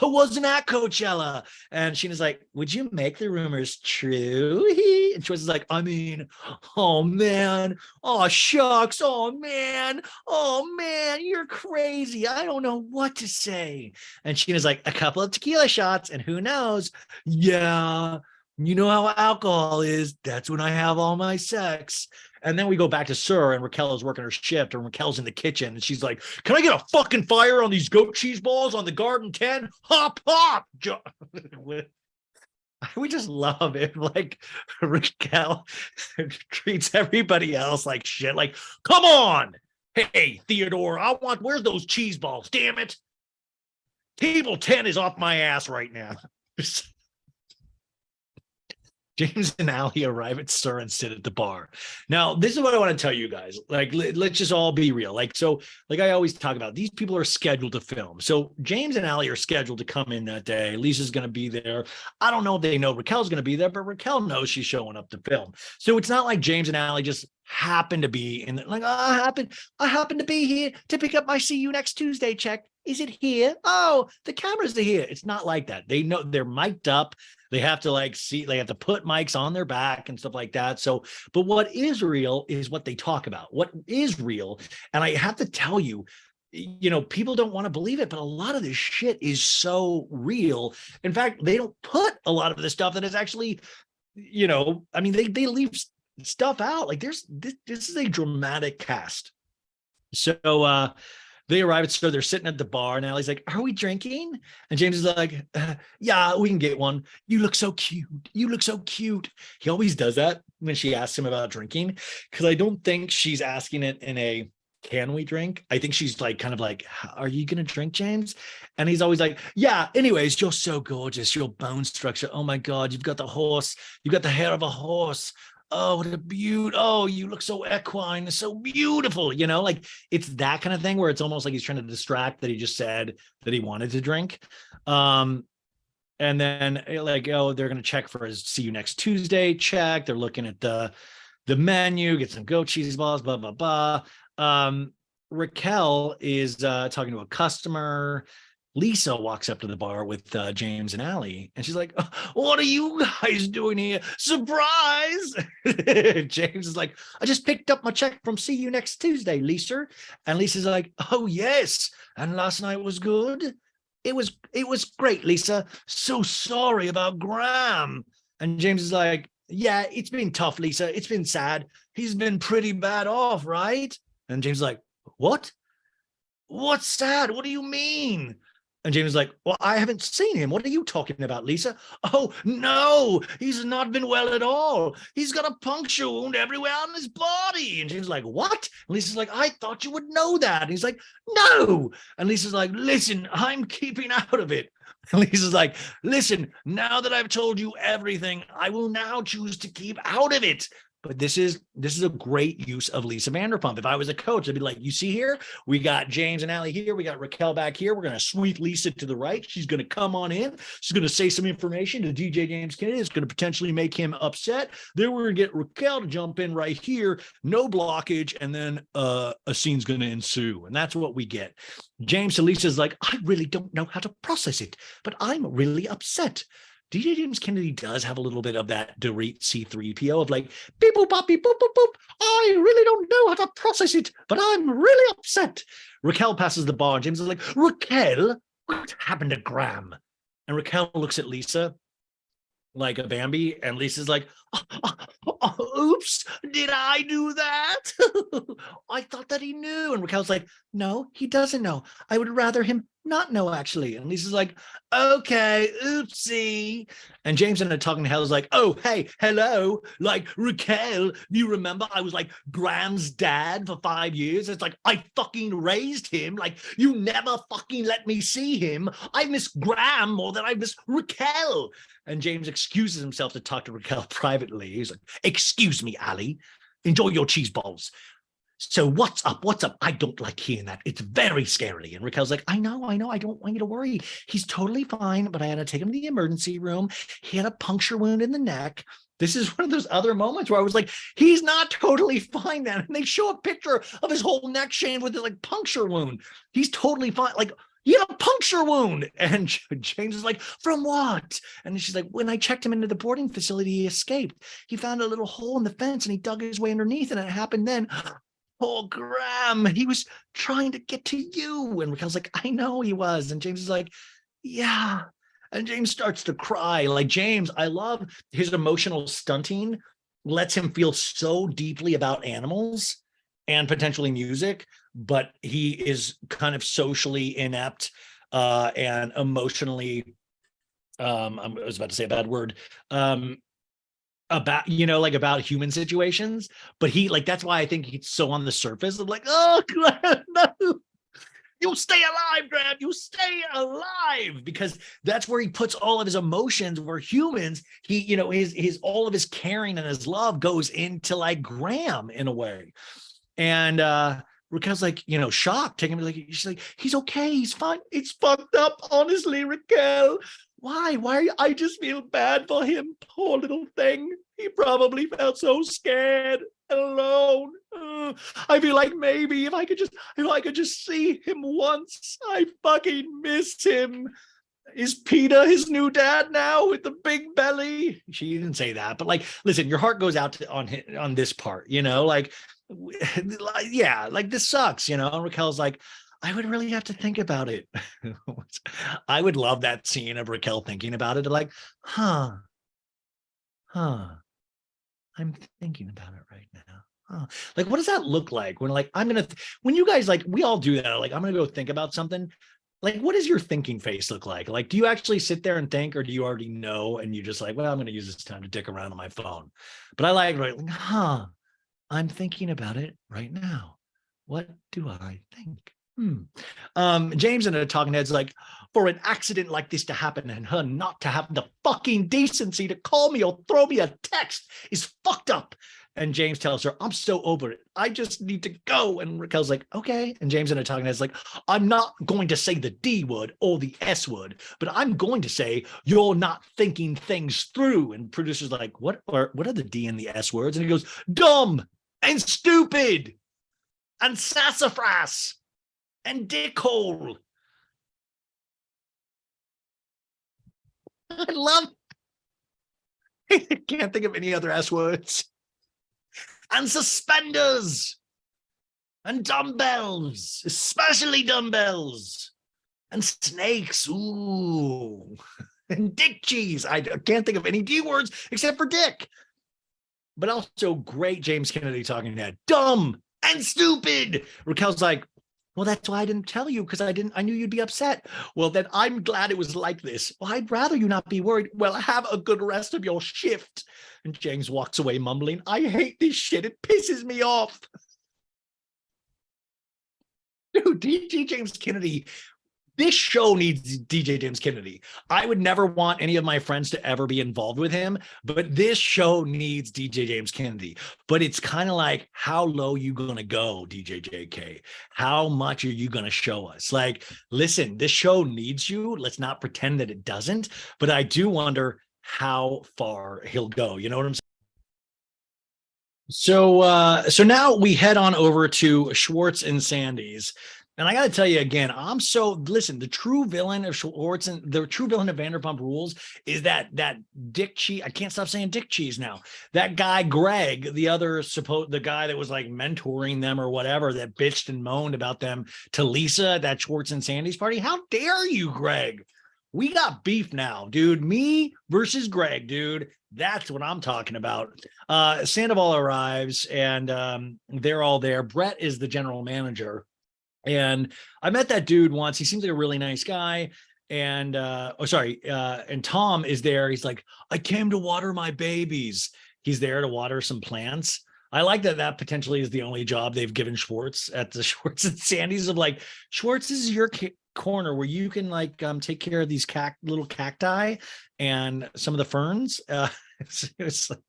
I wasn't at Coachella. And Sheena's like, would you make the rumors true? And Schwartz is like, I mean, oh man. Oh, shucks. Oh man, you're crazy. I don't know what to say. And Sheena's like, a couple of tequila shots, and who knows? Yeah. You know how alcohol is. That's when I have all my sex. And then we go back to Sir, and Raquel is working her shift, and Raquel's in the kitchen, and she's like, can I get a fucking fire on these goat cheese balls on the garden 10? Hop, hop. We just love it. Like, Raquel treats everybody else like shit. Like, come on. Hey, Theodore, where's those cheese balls? Damn it. Table 10 is off my ass right now. James and Allie arrive at Sir and sit at the bar. Now, this is what I want to tell you guys. Like, let's just all be real. Like, so, like I always talk about, these people are scheduled to film. So James and Allie are scheduled to come in that day. Lisa's going to be there. I don't know if they know Raquel's going to be there, but Raquel knows she's showing up to film. So it's not like James and Allie just happen to be in like, I happen to be here to pick up my see you next Tuesday check. Is it here? Oh, the cameras are here. It's not like that. They know they're mic'd up. They have to they have to put mics on their back and stuff like that. So, but what is real is what they talk about. What is real. And I have to tell you, people don't want to believe it, but a lot of this shit is so real. In fact, they don't put a lot of the stuff that is actually, I mean, they leave stuff out. Like this is a dramatic cast. So, they arrive at, so they're sitting at the bar, and Allie's like, are we drinking? And James is like, yeah, we can get one. You look so cute. You look so cute. He always does that when she asks him about drinking, because I don't think she's asking it in a, can we drink? I think she's like, kind of like, are you going to drink, James? And he's always like, yeah, anyways, you're so gorgeous. Your bone structure. Oh my God, you've got the hair of a horse. Oh, what a beaut. Oh, you look so equine, so beautiful. Like, it's that kind of thing where it's almost like he's trying to distract that he just said that he wanted to drink. And then like, oh, they're going to check for his see you next Tuesday check. They're looking at the menu, get some goat cheese balls, blah, blah, blah. Raquel is talking to a customer. Lisa walks up to the bar with James and Allie, and she's like, what are you guys doing here? Surprise! James is like, I just picked up my check from see you next Tuesday, Lisa. And Lisa's like, oh, yes. And last night was good. It was great, Lisa. So sorry about Graham. And James is like, yeah, it's been tough, Lisa. It's been sad. He's been pretty bad off, right? And James is like, what? What's sad? What do you mean? And James is like, well, I haven't seen him. What are you talking about, Lisa? Oh, no, he's not been well at all. He's got a puncture wound everywhere on his body. And James is like, what? And Lisa's like, I thought you would know that. And he's like, no. And Lisa's like, listen, I'm keeping out of it. And Lisa's like, listen, now that I've told you everything, I will now choose to keep out of it. But this is a great use of Lisa Vanderpump. If I was a coach, I'd be like, you see here, we got James and Allie here. We got Raquel back here. We're going to sweep Lisa to the right. She's going to come on in. She's going to say some information to DJ James Kennedy. It's going to potentially make him upset. Then we're going to get Raquel to jump in right here. No blockage. And then a scene's going to ensue. And that's what we get. James to Lisa's like, I really don't know how to process it, but I'm really upset. DJ James Kennedy does have a little bit of that Dorit C3PO of like, beep, boop, bop, beep, boop, boop, boop. I really don't know how to process it, but I'm really upset. Raquel passes the bar, and James is like, Raquel, what happened to Graham? And Raquel looks at Lisa like a Bambi, and Lisa's like, oops, did I do that? I thought that he knew. And Raquel's like, no, he doesn't know. I would rather him not know, actually. And Lisa's like, okay, oopsie. And James in a talking hell is like, oh, hey, hello. Like, Raquel, you remember I was like Graham's dad for 5 years? It's like, I fucking raised him. Like, you never fucking let me see him. I miss Graham more than I miss Raquel. And James excuses himself to talk to Raquel privately. He's like, excuse me, Ali. Enjoy your cheese balls. So what's up? What's up? I don't like hearing that. It's very scary. And Raquel's like, I know. I don't want you to worry. He's totally fine, but I had to take him to the emergency room. He had a puncture wound in the neck. This is one of those other moments where I was like, he's not totally fine then. And they show a picture of his whole neck shaved with his like puncture wound. He's totally fine. Like, he had a puncture wound. And James is like, from what? And she's like, when I checked him into the boarding facility, he escaped. He found a little hole in the fence and he dug his way underneath, and it happened then. Oh, Graham, he was trying to get to you. And Raquel's like, I know he was. And James is like, yeah. And James starts to cry. Like, James, I love his emotional stunting, lets him feel so deeply about animals and potentially music, but he is kind of socially inept and emotionally, I was about to say a bad word, about, you know, like about human situations. But he, like, that's why I think he's so on the surface of like, oh, Graham, no. You stay alive, Graham. You stay alive, because that's where he puts all of his emotions. Where humans, he, you know, his all of his caring and his love goes into like Graham in a way. And Raquel's like, you know, shocked, taking him, like, she's like, he's okay, he's fine. It's fucked up, honestly, Raquel. Why? I just feel bad for him, poor little thing. He probably felt so scared and alone. I feel like maybe if I could just see him once. I fucking miss him. Is Peter his new dad now with the big belly? She didn't say that, but like, listen, your heart goes out to, on this part, you know, like, yeah, like, this sucks, you know. And Raquel's like, I would really have to think about it. I would love that scene of Raquel thinking about it, like, I'm thinking about it right now. Like, what does that look like when, like, when you guys, like, we all do that, like, I'm gonna go think about something. Like, what does your thinking face look like? Like, do you actually sit there and think, or do you already know and you just like, well, I'm gonna use this time to dick around on my phone? But I like, I'm thinking about it right now. What do I think? James and the talking heads like, for an accident like this to happen and her not to have the fucking decency to call me or throw me a text is fucked up. And James tells her, I'm so over it. I just need to go. And Raquel's like, okay. And James and the talking heads like, I'm not going to say the D word or the S word, but I'm going to say you're not thinking things through. And producer's like, what are the D and the S words? And he goes, dumb and stupid and sassafras and dickhole. I love, I can't think of any other S words. And suspenders and dumbbells, especially dumbbells, and snakes. Ooh, and dick cheese. I can't think of any D words except for dick. But also great James Kennedy talking head. Dumb and stupid. Raquel's like, well, that's why I didn't tell you, because I knew you'd be upset. Well, then I'm glad it was like this. Well, I'd rather you not be worried. Well, have a good rest of your shift. And James walks away mumbling, I hate this shit. It pisses me off. Dude, DJ James Kennedy. This show needs DJ James Kennedy. I would never want any of my friends to ever be involved with him, but this show needs DJ James Kennedy. But it's kind of like, how low you going to go, DJ JK? How much are you going to show us? Like, listen, this show needs you. Let's not pretend that it doesn't. But I do wonder how far he'll go. You know what I'm saying? So now we head on over to Schwartz and Sandy's. And I got to tell you again, listen, the true villain of Schwartz and the true villain of Vanderpump Rules is that Dick Cheese. I can't stop saying Dick Cheese now. That guy, Greg, the guy that was like mentoring them or whatever, that bitched and moaned about them to Lisa at that Schwartz and Sandy's party. How dare you, Greg? we got beef now, dude. Me versus Greg, dude. That's what I'm talking about. Sandoval arrives and they're all there. Brett is the general manager. And I met that dude once. He seems like a really nice guy. And and Tom is there. He's like, I came to water my babies. He's there to water some plants. I like that potentially is the only job they've given Schwartz at the Schwartz and Sandy's of like, Schwartz, this is your corner where you can like take care of these little cacti and some of the ferns. It's like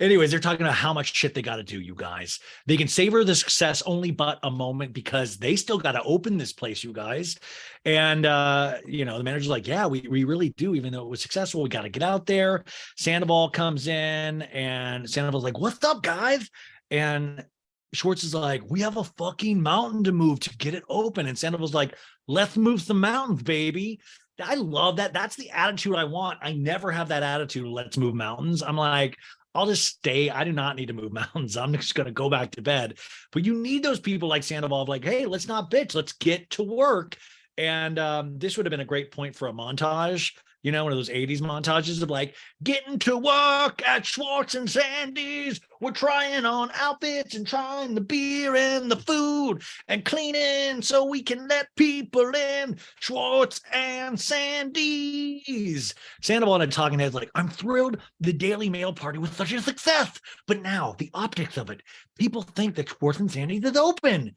anyways, they're talking about how much shit they got to do, you guys. They can savor the success only but a moment because they still got to open this place, you guys. And the manager's like, yeah, we really do. Even though it was successful, we got to get out there. Sandoval comes in and Sandoval's like, what's up, guys? And Schwartz is like, we have a fucking mountain to move to get it open. And Sandoval's like, let's move some mountains, baby. I love that. That's the attitude I want. I never have that attitude. Let's move mountains. I'm like, I'll just stay. I do not need to move mountains. I'm just going to go back to bed. But you need those people like Sandoval of like, hey, let's not bitch. Let's get to work. And this would have been a great point for a montage. You know, one of those 80s montages of like, getting to work at Schwartz and Sandy's. We're trying on outfits and trying the beer and the food and cleaning so we can let people in. Schwartz and Sandy's. Sandoval and Talking Heads like, I'm thrilled the Daily Mail party was such a success. But now the optics of it, people think that Schwartz and Sandy's is open.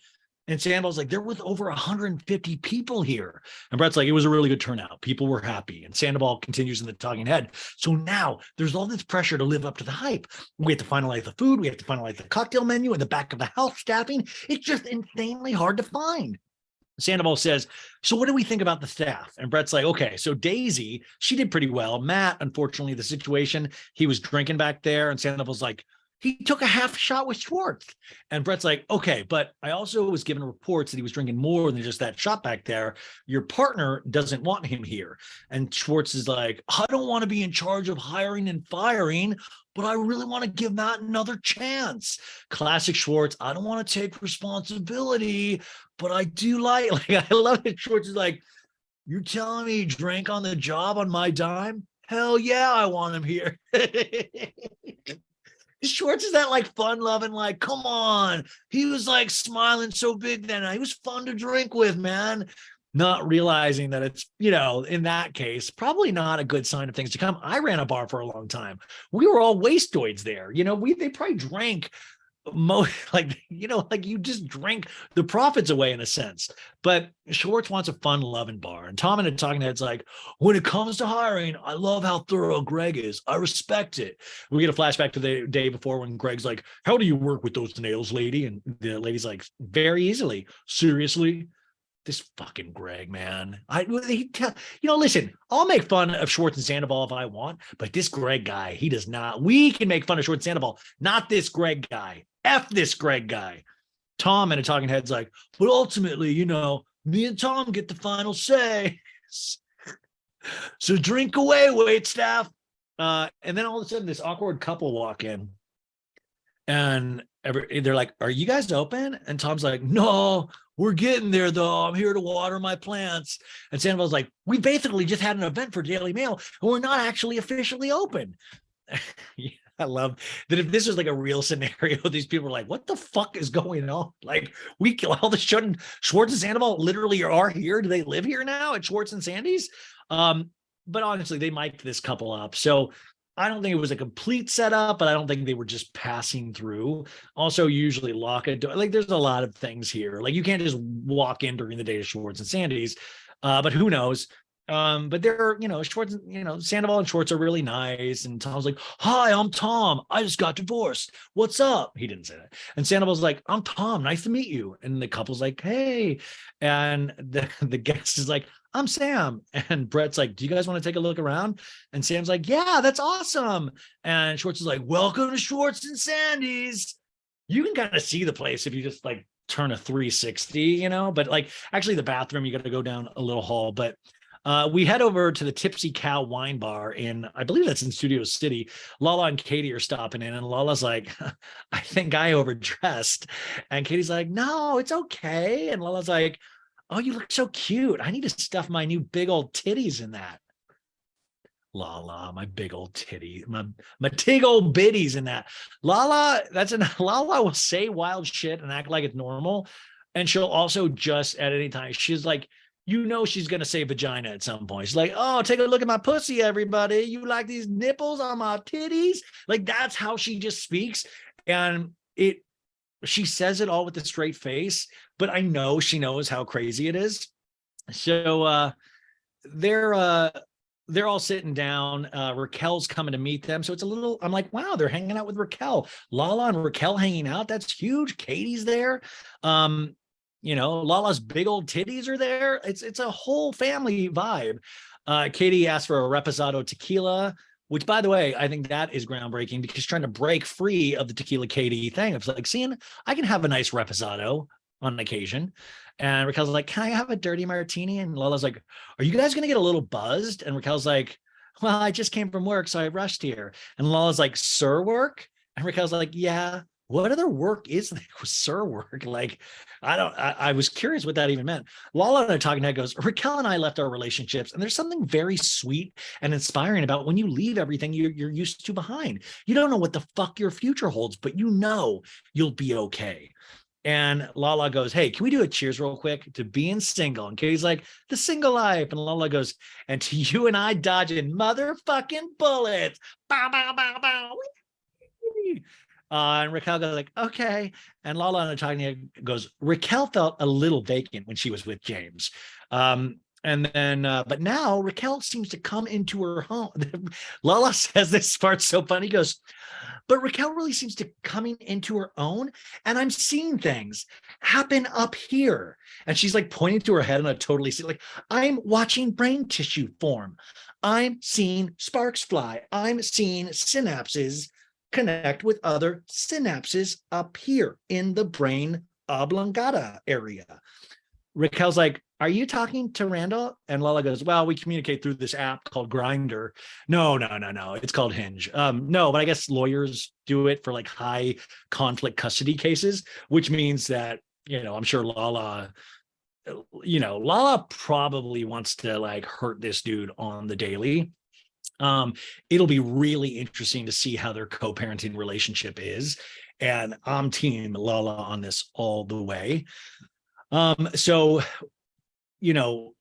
And Sandoval's like, there was over 150 people here. And Brett's like, it was a really good turnout. People were happy. And Sandoval continues in the Talking Head. So now there's all this pressure to live up to the hype. We have to finalize the food. We have to finalize the cocktail menu and the back of the house staffing. It's just insanely hard to find. Sandoval says, so what do we think about the staff? And Brett's like, okay, so Daisy, she did pretty well. Matt, unfortunately, the situation, he was drinking back there. And Sandoval's like, he took a half shot with Schwartz. And Brett's like, okay, but I also was given reports that he was drinking more than just that shot back there. Your partner doesn't want him here. And Schwartz is like, I don't want to be in charge of hiring and firing, but I really want to give Matt another chance. Classic Schwartz. I don't want to take responsibility, but I do like I love it. Schwartz is like, you're telling me he drank on the job on my dime? Hell yeah, I want him here. Schwartz is that like fun loving, like, come on. He was like smiling so big then. He was fun to drink with, man. Not realizing that it's, in that case, probably not a good sign of things to come. I ran a bar for a long time. We were all wastoids there. They probably drank you just drink the profits away in a sense. But Schwartz wants a fun loving bar. And Tom and the Talking Heads like, when it comes to hiring, I love how thorough Greg is. I respect it. We get a flashback to the day before when Greg's like, how do you work with those nails, lady? And the lady's like, very easily. Seriously? This fucking Greg, man. Listen, I'll make fun of Schwartz and Sandoval if I want, but this Greg guy, he does not. We can make fun of Schwartz and Sandoval, not this Greg guy. F this Greg guy. Tom and a Talking Head's like, but ultimately, me and Tom get the final say. So drink away, waitstaff. And then all of a sudden, this awkward couple walk in, and they're like, "Are you guys open?" And Tom's like, "No, we're getting there though. I'm here to water my plants." And Sandoval's like, "We basically just had an event for Daily Mail, and we're not actually officially open." I love that. If this was like a real scenario, these people are like, what the fuck is going on? Like, all of a sudden, Schwartz and Sandoval literally are here. Do they live here now at Schwartz and Sandy's? But honestly, they mic'd this couple up. So I don't think it was a complete setup, but I don't think they were just passing through. Also, usually lock a door. Like, there's a lot of things here. Like, you can't just walk in during the day to Schwartz and Sandy's. But who knows? But they're, Schwartz, Sandoval and Schwartz are really nice. And Tom's like, hi, I'm Tom. I just got divorced. What's up? He didn't say that. And Sandoval's like, I'm Tom. Nice to meet you. And the couple's like, hey. And the guest is like, I'm Sam. And Brett's like, do you guys want to take a look around? And Sam's like, yeah, that's awesome. And Schwartz is like, welcome to Schwartz and Sandy's. You can kind of see the place if you just like turn a 360, but like actually the bathroom, you got to go down a little hall. But we head over to the Tipsy Cow wine bar I believe that's in Studio City. Lala and Katie are stopping in, and Lala's like, I think I overdressed. And Katie's like, no, it's okay. And Lala's like, Oh, you look so cute. I need to stuff my new big old titties in that. Lala, my big old titty, my tig old bitties in that. Lala, Lala will say wild shit and act like it's normal. And she'll also just at any time, she's like, she's gonna say vagina at some point. She's like, oh, take a look at my pussy, everybody. You like these nipples on my titties? Like, that's how she just speaks. And she says it all with a straight face, but I know she knows how crazy it is. So they're all sitting down. Raquel's coming to meet them. So it's a little, I'm like, wow, they're hanging out with Raquel. Lala and Raquel hanging out. That's huge. Katie's there. Lala's big old titties are there. It's a whole family vibe. Katie asked for a reposado tequila, which, by the way, I think that is groundbreaking because she's trying to break free of the tequila Katie thing. It's like, seeing, I can have a nice reposado on occasion. And Raquel's like, can I have a dirty martini? And Lala's like, are you guys going to get a little buzzed? And Raquel's like, well, I just came from work, so I rushed here. And Lala's like, sir work? And Raquel's like, yeah. What other work is there with sir work? Like, I was curious what that even meant. Lala and I talking head goes, Raquel and I left our relationships, and there's something very sweet and inspiring about when you leave everything you're used to behind. You don't know what the fuck your future holds, but you'll be okay. And Lala goes, hey, can we do a cheers real quick to being single? And Katie's like, the single life. And Lala goes, and to you and I dodging motherfucking bullets. Bow, bow, bow, bow. And Raquel goes like, okay. And Lala and talking goes, Raquel felt a little vacant when she was with James. And then, but now Raquel seems to come into her home. Lala says this part's so funny. He goes, but Raquel really seems to coming into her own, and I'm seeing things happen up here. And she's like pointing to her head, and I totally see, like, I'm watching brain tissue form. I'm seeing sparks fly. I'm seeing synapses connect with other synapses up here in the brain oblongata area. Raquel's like, are you talking to Randall? And Lala goes, well, we communicate through this app called Grindr. No. It's called Hinge. No, but I guess lawyers do it for like high conflict custody cases, which means that, I'm sure Lala probably wants to like hurt this dude on the daily. It'll be really interesting to see how their co-parenting relationship is. And I'm team Lala on this all the way. So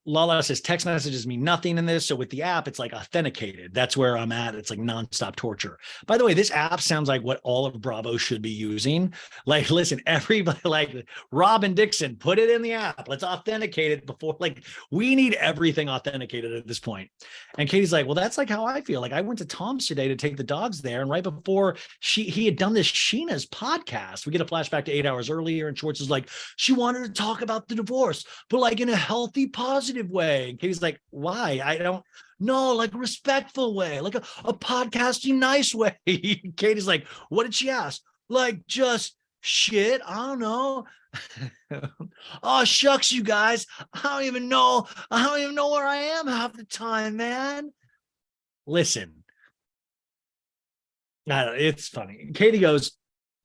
Lala says text messages mean nothing in this. So with the app, it's like authenticated. That's where I'm at. It's like nonstop torture. By the way, this app sounds like what all of Bravo should be using. Like, listen, everybody, like Robin Dixon, put it in the app. Let's authenticate it before, like, we need everything authenticated at this point. And Katie's like, well, that's like how I feel. Like, I went to Tom's today to take the dogs there. And right before he had done this Sheena's podcast, we get a flashback to 8 hours earlier. And Schwartz is like, she wanted to talk about the divorce, but like in a healthy, positive way. And Katie's like, why? I don't know, like respectful way, like a podcasting nice way. Katie's like, what did she ask? Like, just shit, I don't know. Oh, shucks, you guys, I don't even know where I am half the time, man. Listen, it's funny. Katie goes,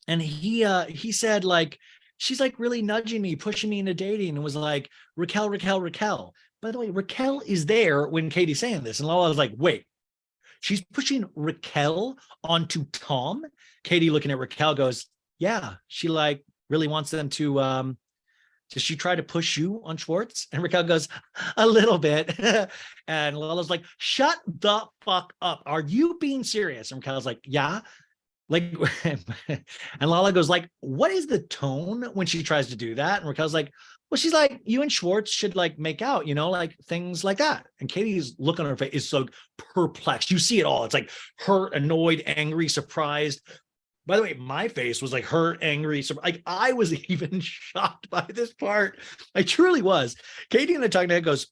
and he said, like, she's like really nudging me, pushing me into dating, and was like, Raquel. By the way, Raquel is there when Katie's saying this. And Lala was like, wait, she's pushing Raquel onto Tom? Katie, looking at Raquel, goes, yeah, she like really wants them to, does she try to push you on Schwartz? And Raquel goes, a little bit. And Lala's like, shut the fuck up. Are you being serious? And Raquel's like, yeah. Like, and Lala goes like, what is the tone when she tries to do that? And Raquel's like, well, she's like, you and Schwartz should like make out, like things like that. And Katie's look on her face is so perplexed. You see it all. It's like hurt, annoyed, angry, surprised. By the way, my face was like hurt, angry. Like, I was even shocked by this part. I truly was. Katie and the talking head goes,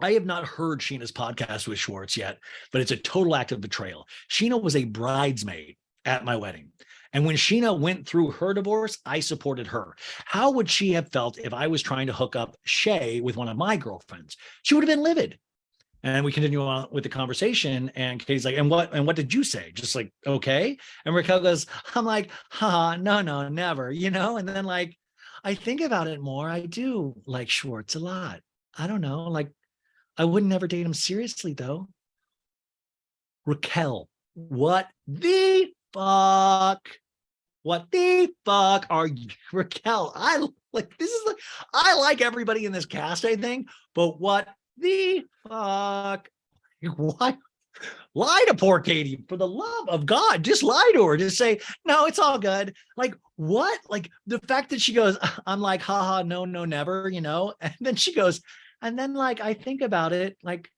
I have not heard Sheena's podcast with Schwartz yet, but it's a total act of betrayal. Sheena was a bridesmaid at my wedding. And when Sheena went through her divorce, I supported her. How would she have felt if I was trying to hook up Shay with one of my girlfriends? She would have been livid. And we continue on with the conversation. And Katie's like, and what did you say? Just like, okay. And Raquel goes, I'm like, no, never, And then like, I think about it more. I do like Schwartz a lot. I don't know. Like, I would never date him seriously, though. Raquel, what the fuck? What the fuck are you, Raquel? I like this is like I like everybody in this cast, I think, but what the fuck? Why lie to poor Katie for the love of God? Just lie to her. Just say, no, it's all good. Like, what? Like the fact that she goes, I'm like, haha, no, no, never, and then she goes, and then like I think about it, like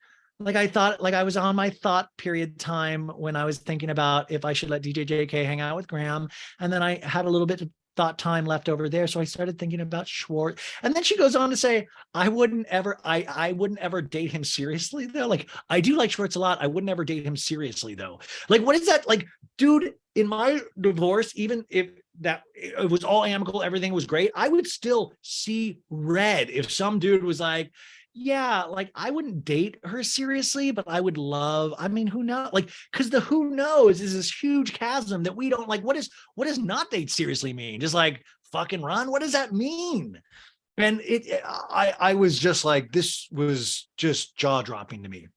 I thought, like I was on my thought period time when I was thinking about if I should let DJJK hang out with Graham. And then I had a little bit of thought time left over there. So I started thinking about Schwartz. And then she goes on to say, I wouldn't ever date him seriously though. Like I do like Schwartz a lot. I wouldn't ever date him seriously though. Like, what is that? Like, dude, in my divorce, even if that it was all amicable, everything was great, I would still see red if some dude was like, yeah, like I wouldn't date her seriously, but I would love, I mean, who knows? Like, because the who knows is this huge chasm that we don't like. What does not date seriously mean? Just like fucking run? What does that mean? And I was just like, this was just jaw dropping to me.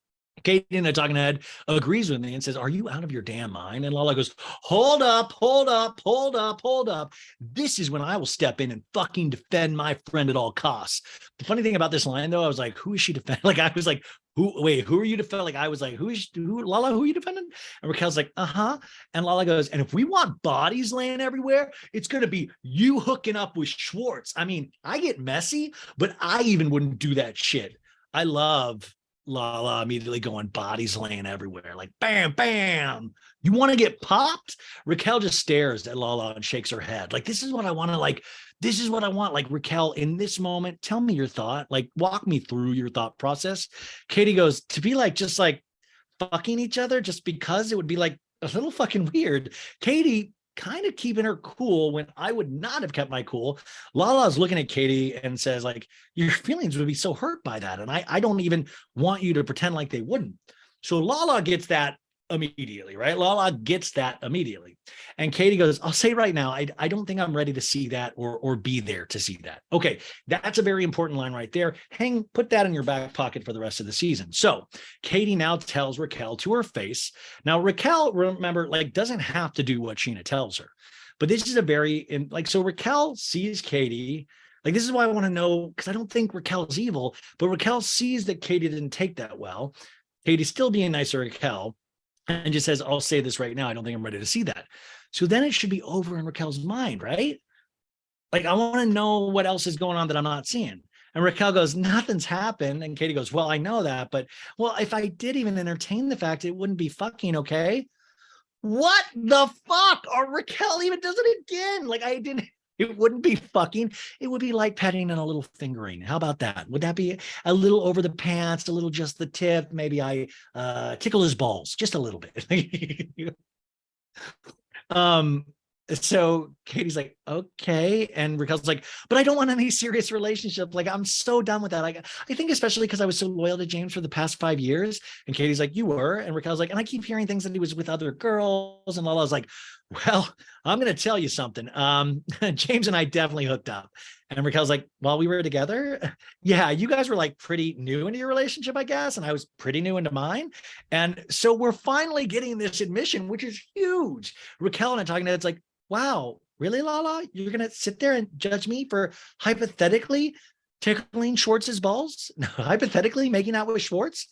Katie in a talking head agrees with me and says, are you out of your damn mind? And Lala goes, hold up, hold up, hold up, hold up. This is when I will step in and fucking defend my friend at all costs. The funny thing about this line, though, I was like, who is she defending? Like, I was like, who are you defending? Like, I was like, Lala, who are you defending? And Raquel's like, uh-huh. And Lala goes, and if we want bodies laying everywhere, it's going to be you hooking up with Schwartz. I mean, I get messy, but I even wouldn't do that shit. I love Lala immediately going bodies laying everywhere, like bam, bam. You want to get popped? Raquel just stares at Lala and shakes her head. Like, this is what I want to like. This is what I want. Like, Raquel, in this moment, tell me your thought. Like, walk me through your thought process. Katie goes, to be like, just like fucking each other just because it would be like a little fucking weird. Katie kind of keeping her cool when I would not have kept my cool. Lala's looking at Katie and says, like, your feelings would be so hurt by that. And I don't even want you to pretend like they wouldn't. So Lala gets that immediately, right? Lala gets that immediately. And Katie goes, I'll say right now, I don't think I'm ready to see that or be there to see that. Okay, that's a very important line right there. Put that in your back pocket for the rest of the season. So Katie now tells Raquel to her face. Now, Raquel, remember, like, doesn't have to do what Sheena tells her. But this is a very, so Raquel sees Katie. Like, this is why I want to know, because I don't think Raquel's evil, but Raquel sees that Katie didn't take that well. Katie's still being nice to Raquel, and just says, I'll say this right now, I don't think I'm ready to see that. So then it should be over in Raquel's mind, right? Like, I want to know what else is going on that I'm not seeing. And Raquel goes, nothing's happened. And Katie goes, well, I know that, but well, if I did even entertain the fact, it wouldn't be fucking okay. What the fuck? Or Raquel even does it again. Like, it wouldn't be fucking, it would be like petting and a little fingering. How about that? Would that be a little over the pants, a little just the tip? Maybe I tickle his balls just a little bit. So Katie's like, okay. And Raquel's like, but I don't want any serious relationship. Like, I'm so done with that. I think especially because I was so loyal to James for the past 5 years. And Katie's like, you were. And Raquel's like, and I keep hearing things that he was with other girls. And Lala's like, well, I'm going to tell you something. James and I definitely hooked up. And Raquel's like, while we were together? Yeah, you guys were like pretty new into your relationship, I guess. And I was pretty new into mine. And so we're finally getting this admission, which is huge. Raquel and I talking to it's like, wow, really, Lala? You're going to sit there and judge me for hypothetically tickling Schwartz's balls? Hypothetically making out with Schwartz?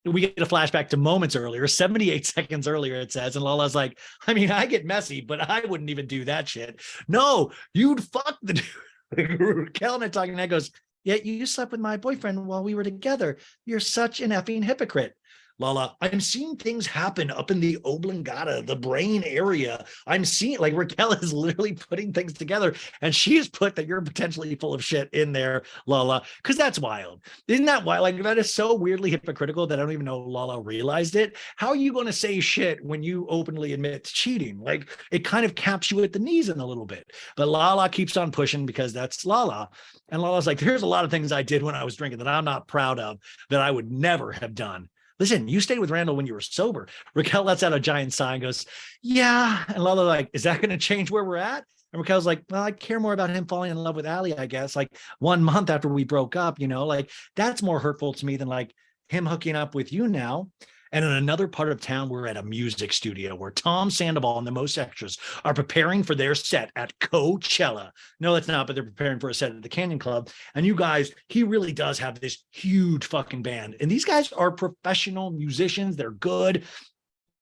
We get a flashback to moments earlier, 78 seconds earlier, it says. And Lala's like, I mean, I get messy, but I wouldn't even do that shit. No, you'd fuck the dude. Raquel and I talking, and I goes, yeah, you slept with my boyfriend while we were together. You're such an effing hypocrite. Lala, I'm seeing things happen up in the oblongata, the brain area. I'm seeing, like, Raquel is literally putting things together, and she has put that you're potentially full of shit in there, Lala, because that's wild. Isn't that wild? Like, that is so weirdly hypocritical that I don't even know Lala realized it. How are you going to say shit when you openly admit to cheating? Like, it kind of caps you at the knees in a little bit. But Lala keeps on pushing because that's Lala. And Lala's like, there's a lot of things I did when I was drinking that I'm not proud of, that I would never have done. Listen, you stayed with Randall when you were sober. Raquel lets out a giant sigh and goes, yeah. And Lala's like, is that going to change where we're at? And Raquel's like, well, I care more about him falling in love with Allie, I guess. Like 1 month after we broke up, like that's more hurtful to me than like him hooking up with you now. And in another part of town, we're at a music studio where Tom Sandoval and the Most Extras are preparing for their set at Coachella. No, that's not, but they're preparing for a set at the Canyon Club. And you guys, he really does have this huge fucking band. And these guys are professional musicians. They're good.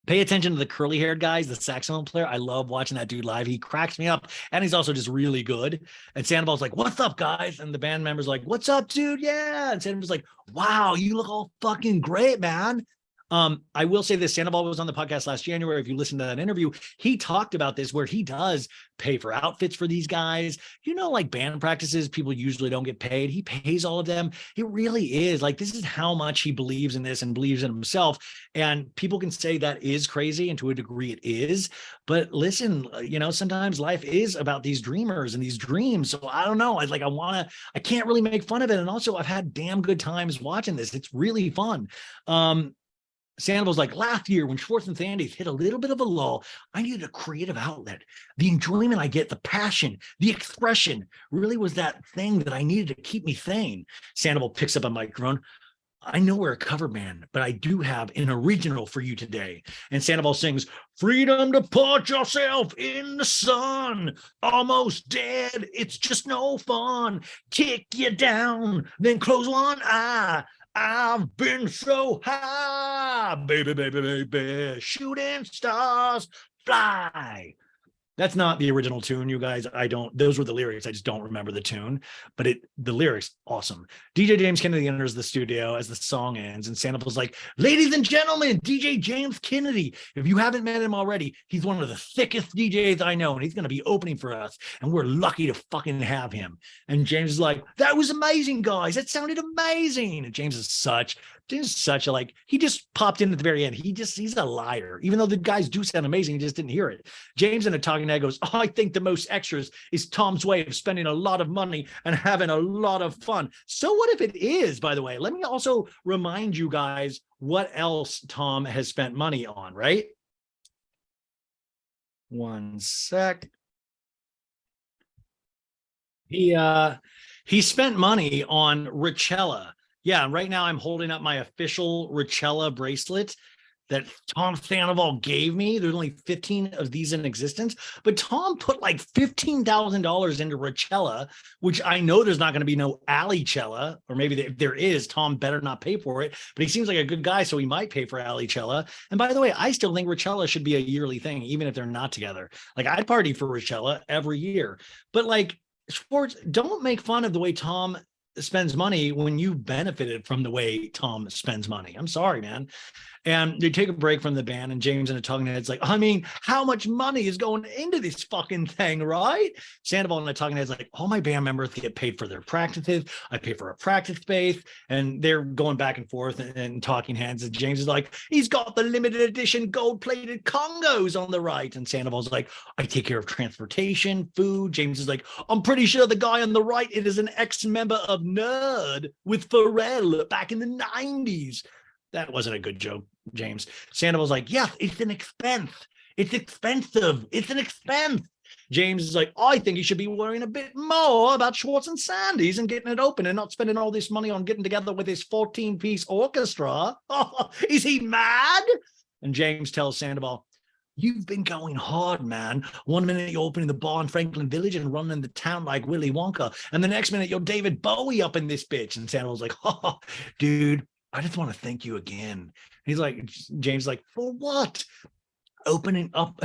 Pay attention to the curly haired guys, the saxophone player. I love watching that dude live. He cracks me up. And he's also just really good. And Sandoval's like, what's up, guys? And the band members like, what's up, dude? Yeah. And Sandoval's like, wow, you look all fucking great, man. I will say this, Sandoval was on the podcast last January. If you listen to that interview, he talked about this where he does pay for outfits for these guys. Like band practices, people usually don't get paid. He pays all of them. It really is like, this is how much he believes in this and believes in himself. And people can say that is crazy, and to a degree it is. But listen, sometimes life is about these dreamers and these dreams. So I don't know. I can't really make fun of it. And also I've had damn good times watching this. It's really fun. Sandoval's like, last year when Schwartz and Sandy hit a little bit of a lull, I needed a creative outlet. The enjoyment I get, the passion, the expression really was that thing that I needed to keep me sane. Sandoval picks up a microphone. I know we're a cover band, but I do have an original for you today. And Sandoval sings, freedom to put yourself in the sun, almost dead, it's just no fun. Kick you down, then close one eye. I've been so high, baby, baby, baby, shooting stars fly. That's not the original tune, you guys. Those were the lyrics. I just don't remember the tune, but the lyrics, awesome. DJ James Kennedy enters the studio as the song ends, and Sandoval's like, ladies and gentlemen, DJ James Kennedy. If you haven't met him already, he's one of the thickest DJs I know, and he's going to be opening for us, and we're lucky to fucking have him. And James is like, that was amazing, guys. That sounded amazing. And James is such a he just popped in at the very end. He's a liar. Even though the guys do sound amazing, he just didn't hear it. James in a talking head goes, I think the Most Extras is Tom's way of spending a lot of money and having a lot of fun. So what if it is, by the way? Let me also remind you guys what else Tom has spent money on, right? One sec. He spent money on Raquel. Yeah, right now I'm holding up my official Raquel bracelet that Tom Sandoval gave me. There's only 15 of these in existence, but Tom put like $15,000 into Raquel, which I know there's not going to be no Allie-chella, or maybe if there is, Tom better not pay for it, but he seems like a good guy, so he might pay for Allie-chella. And by the way, I still think Raquel should be a yearly thing, even if they're not together. Like, I'd party for Raquel every year, but like, Schwartz, don't make fun of the way Tom spends money when you benefited from the way Tom spends money. I'm sorry, man. And they take a break from the band, and James in a talking head's like, I mean, how much money is going into this fucking thing, right? Sandoval in a talking head's like, all my band members get paid for their practices. I pay for a practice space, and they're going back and forth and talking heads. And James is like, he's got the limited edition gold-plated Congos on the right. And Sandoval's like, I take care of transportation, food. James is like, I'm pretty sure the guy on the right, it is an ex-member of Nerd with Pharrell back in the 90s. That wasn't a good joke, James. Sandoval's like, yes, it's an expense. It's expensive. It's an expense. James is like, I think he should be worrying a bit more about Schwartz and Sandy's and getting it open and not spending all this money on getting together with his 14-piece orchestra. Is he mad? And James tells Sandoval, you've been going hard, man. 1 minute you're opening the bar in Franklin Village and running the town like Willy Wonka. And the next minute you're David Bowie up in this bitch. And Sandoval's like, oh, dude, I just want to thank you again. He's like, James is like, for what? Opening up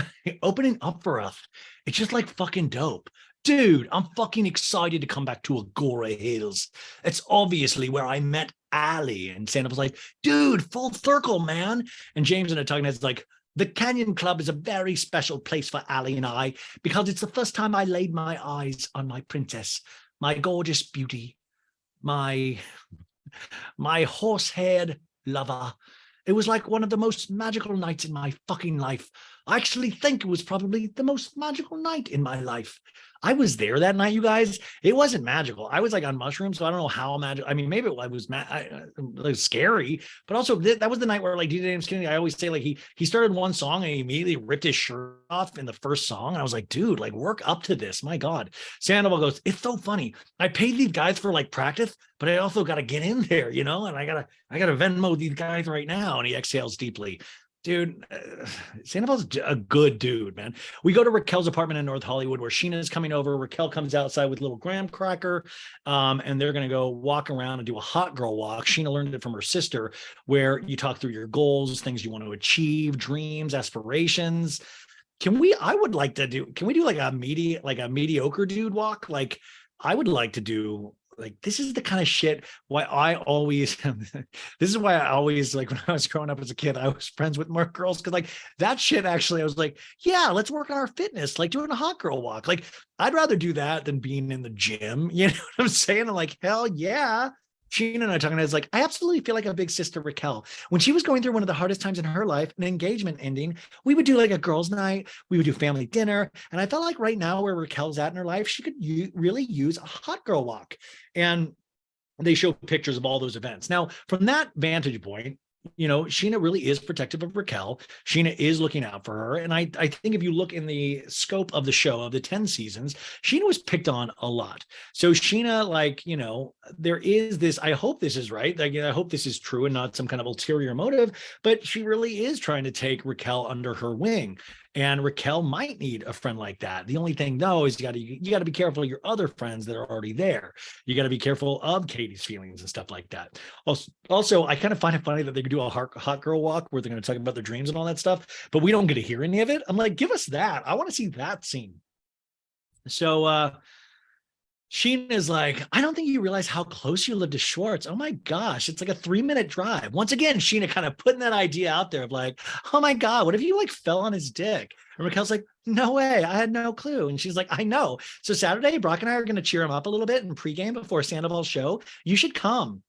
for us. It's just like fucking dope. Dude, I'm fucking excited to come back to Agora Hills. It's obviously where I met Allie. And Sandoval's like, dude, full circle, man. And James in a talking head's like, the Canyon Club is a very special place for Allie and I because it's the first time I laid my eyes on my princess, my gorgeous beauty, my horse-haired lover. It was like one of the most magical nights in my fucking life. I actually think it was probably the most magical night in my life. I was there that night, you guys. It wasn't magical. I was like on mushrooms, so I don't know how magical. I mean, maybe it was scary, but also that was the night where like DJ James Kennedy, I always say like he started one song and he immediately ripped his shirt off in the first song. And I was like, dude, like work up to this. My God. Sandoval goes, it's so funny. I paid these guys for like practice, but I also got to get in there, you know, and I gotta Venmo these guys right now. And he exhales deeply. Dude, Sandoval's a good dude, man. We go to Raquel's apartment in North Hollywood where Sheena is coming over. Raquel comes outside with little graham cracker, and they're going to go walk around and do a hot girl walk. Sheena learned it from her sister, where you talk through your goals, things you want to achieve, dreams, aspirations. Can we do like a mediocre dude walk? Like I would like to do like this is the kind of shit why I always this is why I always like when I was growing up as a kid, I was friends with more girls because like that shit actually I was like, yeah, let's work on our fitness, like doing a hot girl walk. Like I'd rather do that than being in the gym. You know what I'm saying? I'm like, hell yeah. Sheena and I talking, it's like, I absolutely feel like a big sister Raquel. When she was going through one of the hardest times in her life, an engagement ending, we would do like a girls' night, we would do family dinner. And I felt like right now where Raquel's at in her life, she could really use a hot girl walk. And they show pictures of all those events. Now, from that vantage point, you know, Sheena really is protective of Raquel. Sheena is looking out for her. And I think if you look in the scope of the show of the 10 seasons, Sheena was picked on a lot. So Sheena, like, you know, there is this, I hope this is right. Like, I hope this is true and not some kind of ulterior motive, but she really is trying to take Raquel under her wing. And Raquel might need a friend like that. The only thing though is you got to be careful of your other friends that are already there. You got to be careful of Katie's feelings and stuff like that. Also, I kind of find it funny that they could do a hot girl walk where they're going to talk about their dreams and all that stuff, but we don't get to hear any of it. I'm like, give us that. I want to see that scene. So Sheena is like, I don't think you realize how close you live to Schwartz. Oh my gosh, it's like a 3-minute drive. Once again, Sheena kind of putting that idea out there of like, oh my God, what if you like fell on his dick? And Raquel's like, no way, I had no clue. And she's like, I know. So Saturday, Brock and I are going to cheer him up a little bit in pregame before Sandoval's show. You should come.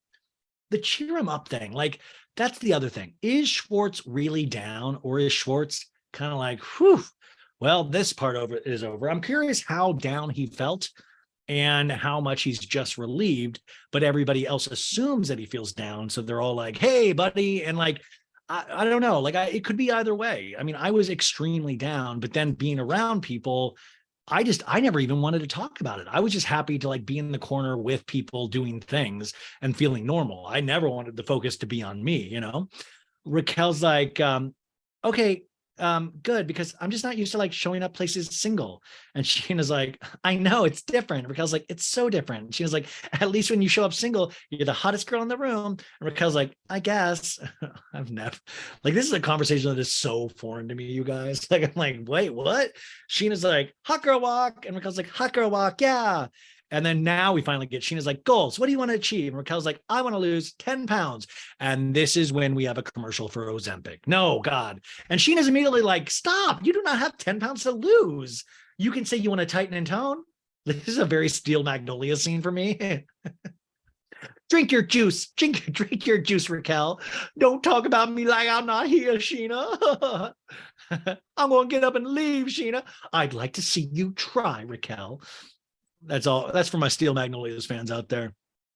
The cheer him up thing, like that's the other thing. Is Schwartz really down, or is Schwartz kind of like, whew, well, this part is over. I'm curious how down he felt and how much he's just relieved, but everybody else assumes that he feels down. So they're all like, hey, buddy. And like, I don't know, like it could be either way. I mean, I was extremely down, but then being around people, I never even wanted to talk about it. I was just happy to like be in the corner with people doing things and feeling normal. I never wanted the focus to be on me, you know? Raquel's like, okay, good, because I'm just not used to like showing up places single. And Sheena's like, I know it's different. Raquel's like, it's so different. Sheena's like, at least when you show up single, you're the hottest girl in the room. And Raquel's like, I guess. I've never, like, this is a conversation that is so foreign to me, you guys. Like, I'm like, wait, what? Sheena's like, hot girl walk. And Raquel's like, hot girl walk. Yeah. And then now we finally get Sheena's like, goals. What do you want to achieve? And Raquel's like, I want to lose 10 pounds. And this is when we have a commercial for Ozempic. No, God. And Sheena's immediately like, stop. You do not have 10 pounds to lose. You can say you want to tighten and tone. This is a very Steel Magnolia scene for me. Drink your juice. Drink your juice, Raquel. Don't talk about me like I'm not here, Sheena. I'm going to get up and leave, Sheena. I'd like to see you try, Raquel. That's all. That's for my Steel Magnolias fans out there.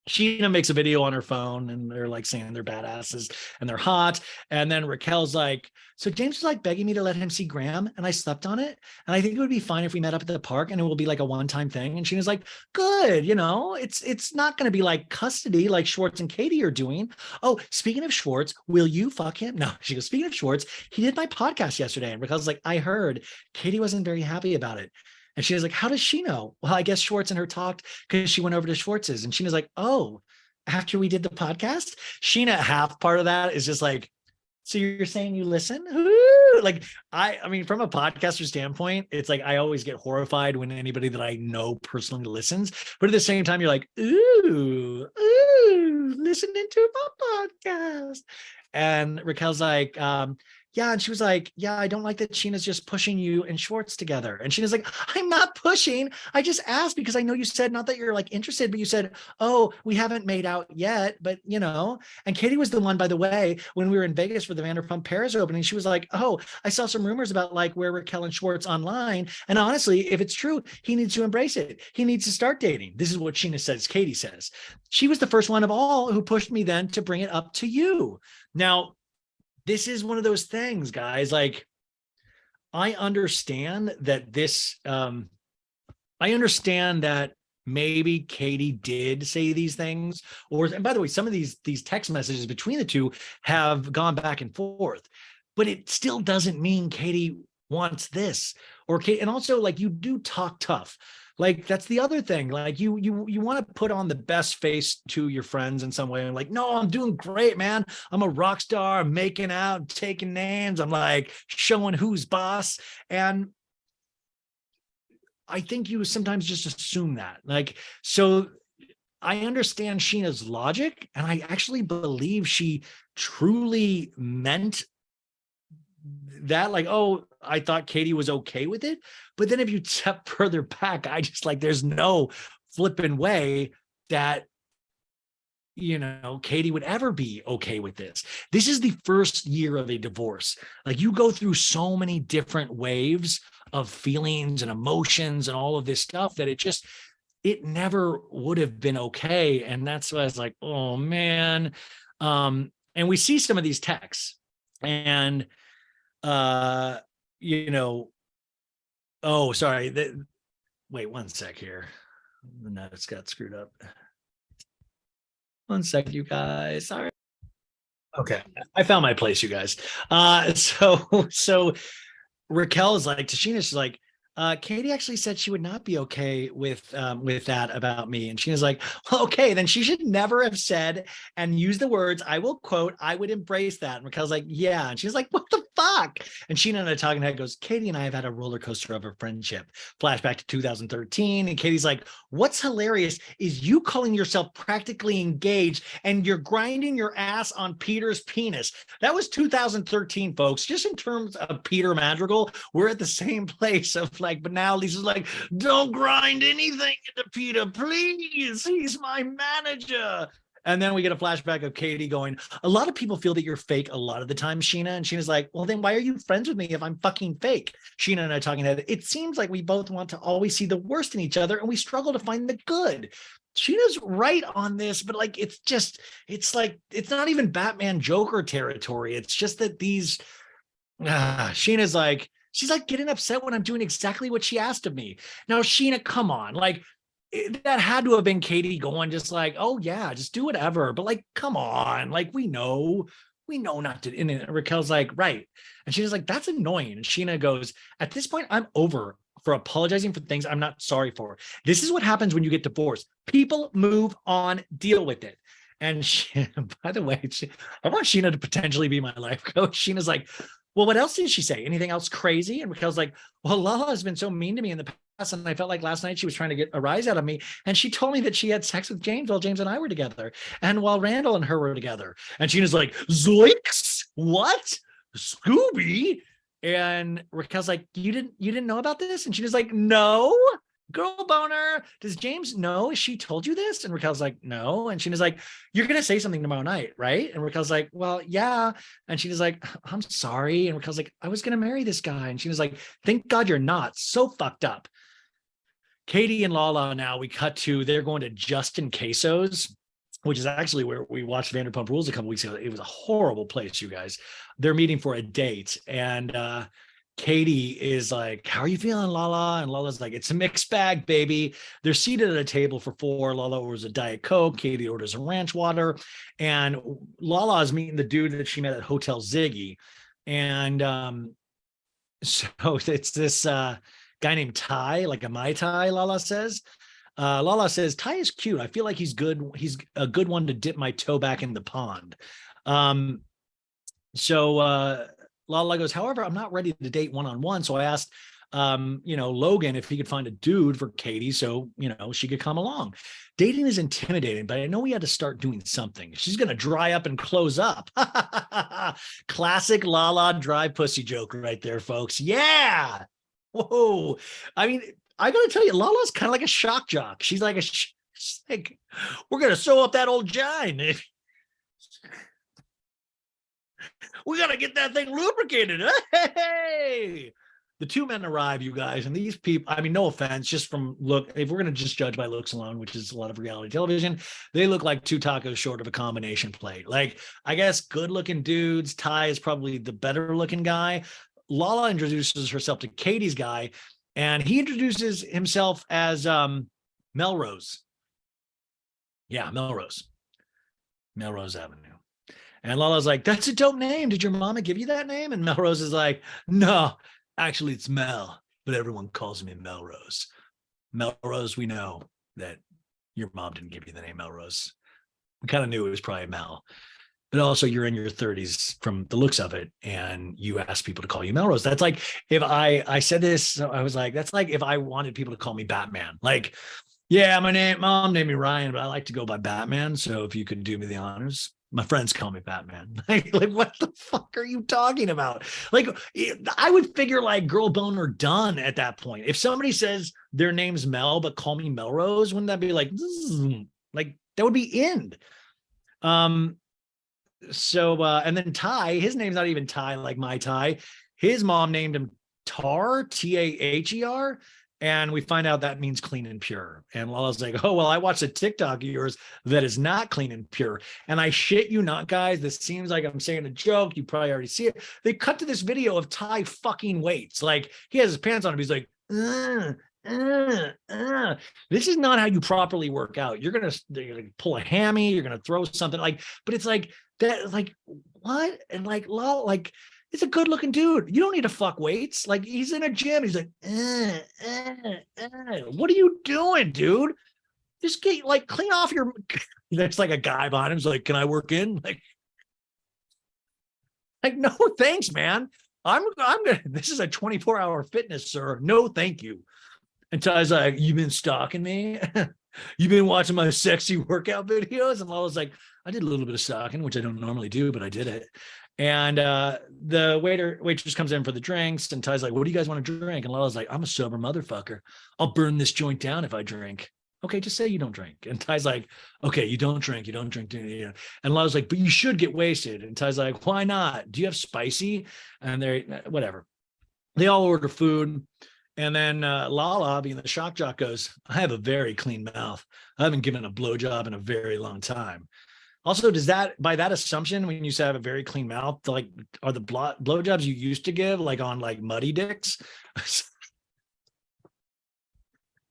Sheena makes a video on her phone and they're like saying they're badasses and they're hot. And then Raquel's like, so James was like begging me to let him see Graham and I slept on it. And I think it would be fine if we met up at the park and it will be like a one-time thing. And Sheena's like, good, you know, it's not going to be like custody like Schwartz and Katie are doing. Oh, speaking of Schwartz, will you fuck him? No, she goes, speaking of Schwartz, he did my podcast yesterday. And Raquel's like, I heard. Katie wasn't very happy about it. And she was like, how does she know? Well, I guess Schwartz and her talked because she went over to Schwartz's. And Sheena's like, oh, after we did the podcast? Sheena, half part of that is just like, so you're saying you listen? Ooh. Like, I mean, from a podcaster standpoint, it's like, I always get horrified when anybody that I know personally listens. But at the same time, you're like, ooh, listening to my podcast. And Raquel's like, yeah. And she was like, yeah, I don't like that Sheena's just pushing you and Schwartz together. And Sheena's like, I'm not pushing. I just asked because I know you said, not that you're like interested, but you said, oh, we haven't made out yet, but you know. And Katie was the one, by the way, when we were in Vegas for the Vanderpump Paris opening, she was like, oh, I saw some rumors about like where Raquel and Schwartz online. And honestly, if it's true, he needs to embrace it. He needs to start dating. This is what Sheena says, Katie says. She was the first one of all who pushed me then to bring it up to you. Now, this is one of those things, guys. Like, I understand that I understand that maybe Katie did say these things, and by the way, some of these text messages between the two have gone back and forth, but it still doesn't mean Katie wants this or Kate. And also, like, you do talk tough. Like, that's the other thing. Like, you want to put on the best face to your friends in some way. And like, no, I'm doing great, man. I'm a rock star. I'm making out, taking names. I'm like showing who's boss. And I think you sometimes just assume that. Like, so I understand Sheena's logic, and I actually believe she truly meant that. Like, oh, I thought Katie was okay with it. But then if you step further back, I just like, there's no flipping way that, you know, Katie would ever be okay with this. This is the first year of a divorce. Like, you go through so many different waves of feelings and emotions and all of this stuff that it never would have been okay. And that's why I was like, oh man. And we see some of these texts, and you know, oh, sorry. Wait 1 sec here. The notes got screwed up. 1 sec, you guys. Sorry. Okay, I found my place, you guys. So Raquel is like, to Sheena, she's like, Katie actually said she would not be okay with that about me. And Sheena's like, well, okay, then she should never have said and use the words, I will quote, I would embrace that. And Raquel's like, yeah. And she's like, what the fuck? And Sheena and I talking head goes, Katie and I have had a roller coaster of a friendship. Flashback to 2013. And Katie's like, what's hilarious is you calling yourself practically engaged and you're grinding your ass on Peter's penis. That was 2013, folks. Just in terms of Peter Madrigal, we're at the same place of like, but now Lisa's like, don't grind anything into Peter, please. He's my manager. And then we get a flashback of Katie going, a lot of people feel that you're fake a lot of the time, Sheena. And Sheena's like, well, then why are you friends with me if I'm fucking fake? Sheena and I talking about it. It seems like we both want to always see the worst in each other and we struggle to find the good. Sheena's right on this, but like, it's like, it's not even Batman Joker territory. It's just that Sheena's like, she's like getting upset when I'm doing exactly what she asked of me. Now, Sheena, come on. Like, that had to have been Katie going just like, oh yeah, just do whatever. But like, come on. Like, we know not to. And Raquel's like, right. And she's like, that's annoying. And Sheena goes, at this point, I'm over for apologizing for things I'm not sorry for. This is what happens when you get divorced. People move on, deal with it. And she, by the way, I want Sheena to potentially be my life coach. Sheena's like, well, what else did she say? Anything else crazy? And Raquel's like, well, Lala has been so mean to me in the past. And I felt like last night she was trying to get a rise out of me. And she told me that she had sex with James while James and I were together. And while Randall and her were together. And Sheena's like, Zoinks? What? Scooby? And Raquel's like, you didn't know about this? And Sheena's like, no. Girl boner. Does James know she told you this? And Raquel's like, no. And Sheena's like, you're going to say something tomorrow night, right? And Raquel's like, well, yeah. And Sheena's like, I'm sorry. And Raquel's like, I was going to marry this guy. And Sheena's like, thank God you're not. So fucked up. Katie and Lala now, we cut to, they're going to Justin Queso's, which is actually where we watched Vanderpump Rules a couple weeks ago. It was a horrible place, you guys. They're meeting for a date. And Katie is like, how are you feeling, Lala? And Lala's like, it's a mixed bag, baby. They're seated at a table for four. Lala orders a Diet Coke. Katie orders a ranch water. And Lala is meeting the dude that she met at Hotel Ziggy. And so it's this guy named Ty, like a Mai Tai, Lala says. Lala says, Ty is cute. I feel like he's good. He's a good one to dip my toe back in the pond. So Lala goes, however, I'm not ready to date one-on-one. So I asked Logan, if he could find a dude for Katie, so, she could come along. Dating is intimidating, but I know we had to start doing something. She's going to dry up and close up. Classic Lala dry pussy joke right there, folks. Yeah. Whoa. I mean, I got to tell you, Lala's kind of like a shock jock. She's like she's like, we're going to sew up that old gine. We got to get that thing lubricated. Hey, the two men arrive, you guys, and these people, I mean, no offense, just from look, if we're going to just judge by looks alone, which is a lot of reality television, they look like two tacos short of a combination plate. Like, I guess good looking dudes. Ty is probably the better looking guy. Lala introduces herself to Katie's guy, and he introduces himself as Melrose. Yeah, Melrose Avenue. And Lala's like, that's a dope name. Did your mama give you that name? And Melrose is like, no, actually it's Mel, but everyone calls me Melrose. Melrose, we know that your mom didn't give you the name Melrose. We kind of knew it was probably Mel. But also you're in your 30s from the looks of it, and you ask people to call you Melrose. That's like, if I said this, I was like, that's like if I wanted people to call me Batman. Like, yeah, mom named me Ryan, but I like to go by Batman. So if you could do me the honors. My friends call me Batman. Like, what the fuck are you talking about? Like, I would figure like girl boner done at that point. If somebody says their name's Mel, but call me Melrose, wouldn't that be like that would be end. So and then Ty, his name's not even Ty, like my Ty. His mom named him Tar, Taher. And we find out that means clean and pure. And Lala's like, oh, well, I watched a TikTok of yours that is not clean and pure. And I shit you not, guys. This seems like I'm saying a joke. You probably already see it. They cut to this video of Ty fucking weights. Like, he has his pants on him. He's like, This is not how you properly work out. You're gonna pull a hammy. You're gonna throw something like, but it's like that. Like, what? And like, Lala, like, he's a good looking dude. You don't need to fuck weights. Like, he's in a gym. He's like, what are you doing, dude? Just get like clean off your. There's like a guy behind him. He's like, can I work in? Like, no, thanks, man. I'm gonna. This is a 24-hour fitness, sir. No, thank you. And Ty's like, you've been stalking me. You've been watching my sexy workout videos. And Lala's like, I did a little bit of stalking, which I don't normally do, but I did it. And the waitress comes in for the drinks, and Ty's like, what do you guys want to drink? And Lala's like, I'm a sober motherfucker. I'll burn this joint down if I drink. Okay, just say you don't drink. And Ty's like, okay, you don't drink. And Lala's like, but you should get wasted. And Ty's like, why not? Do you have spicy? And they're whatever. They all order food. And then Lala, being the shock jock, goes, I have a very clean mouth. I haven't given a blowjob in a very long time. Also, does that, by that assumption, when you say I have a very clean mouth, like, are the blowjobs you used to give like on like muddy dicks?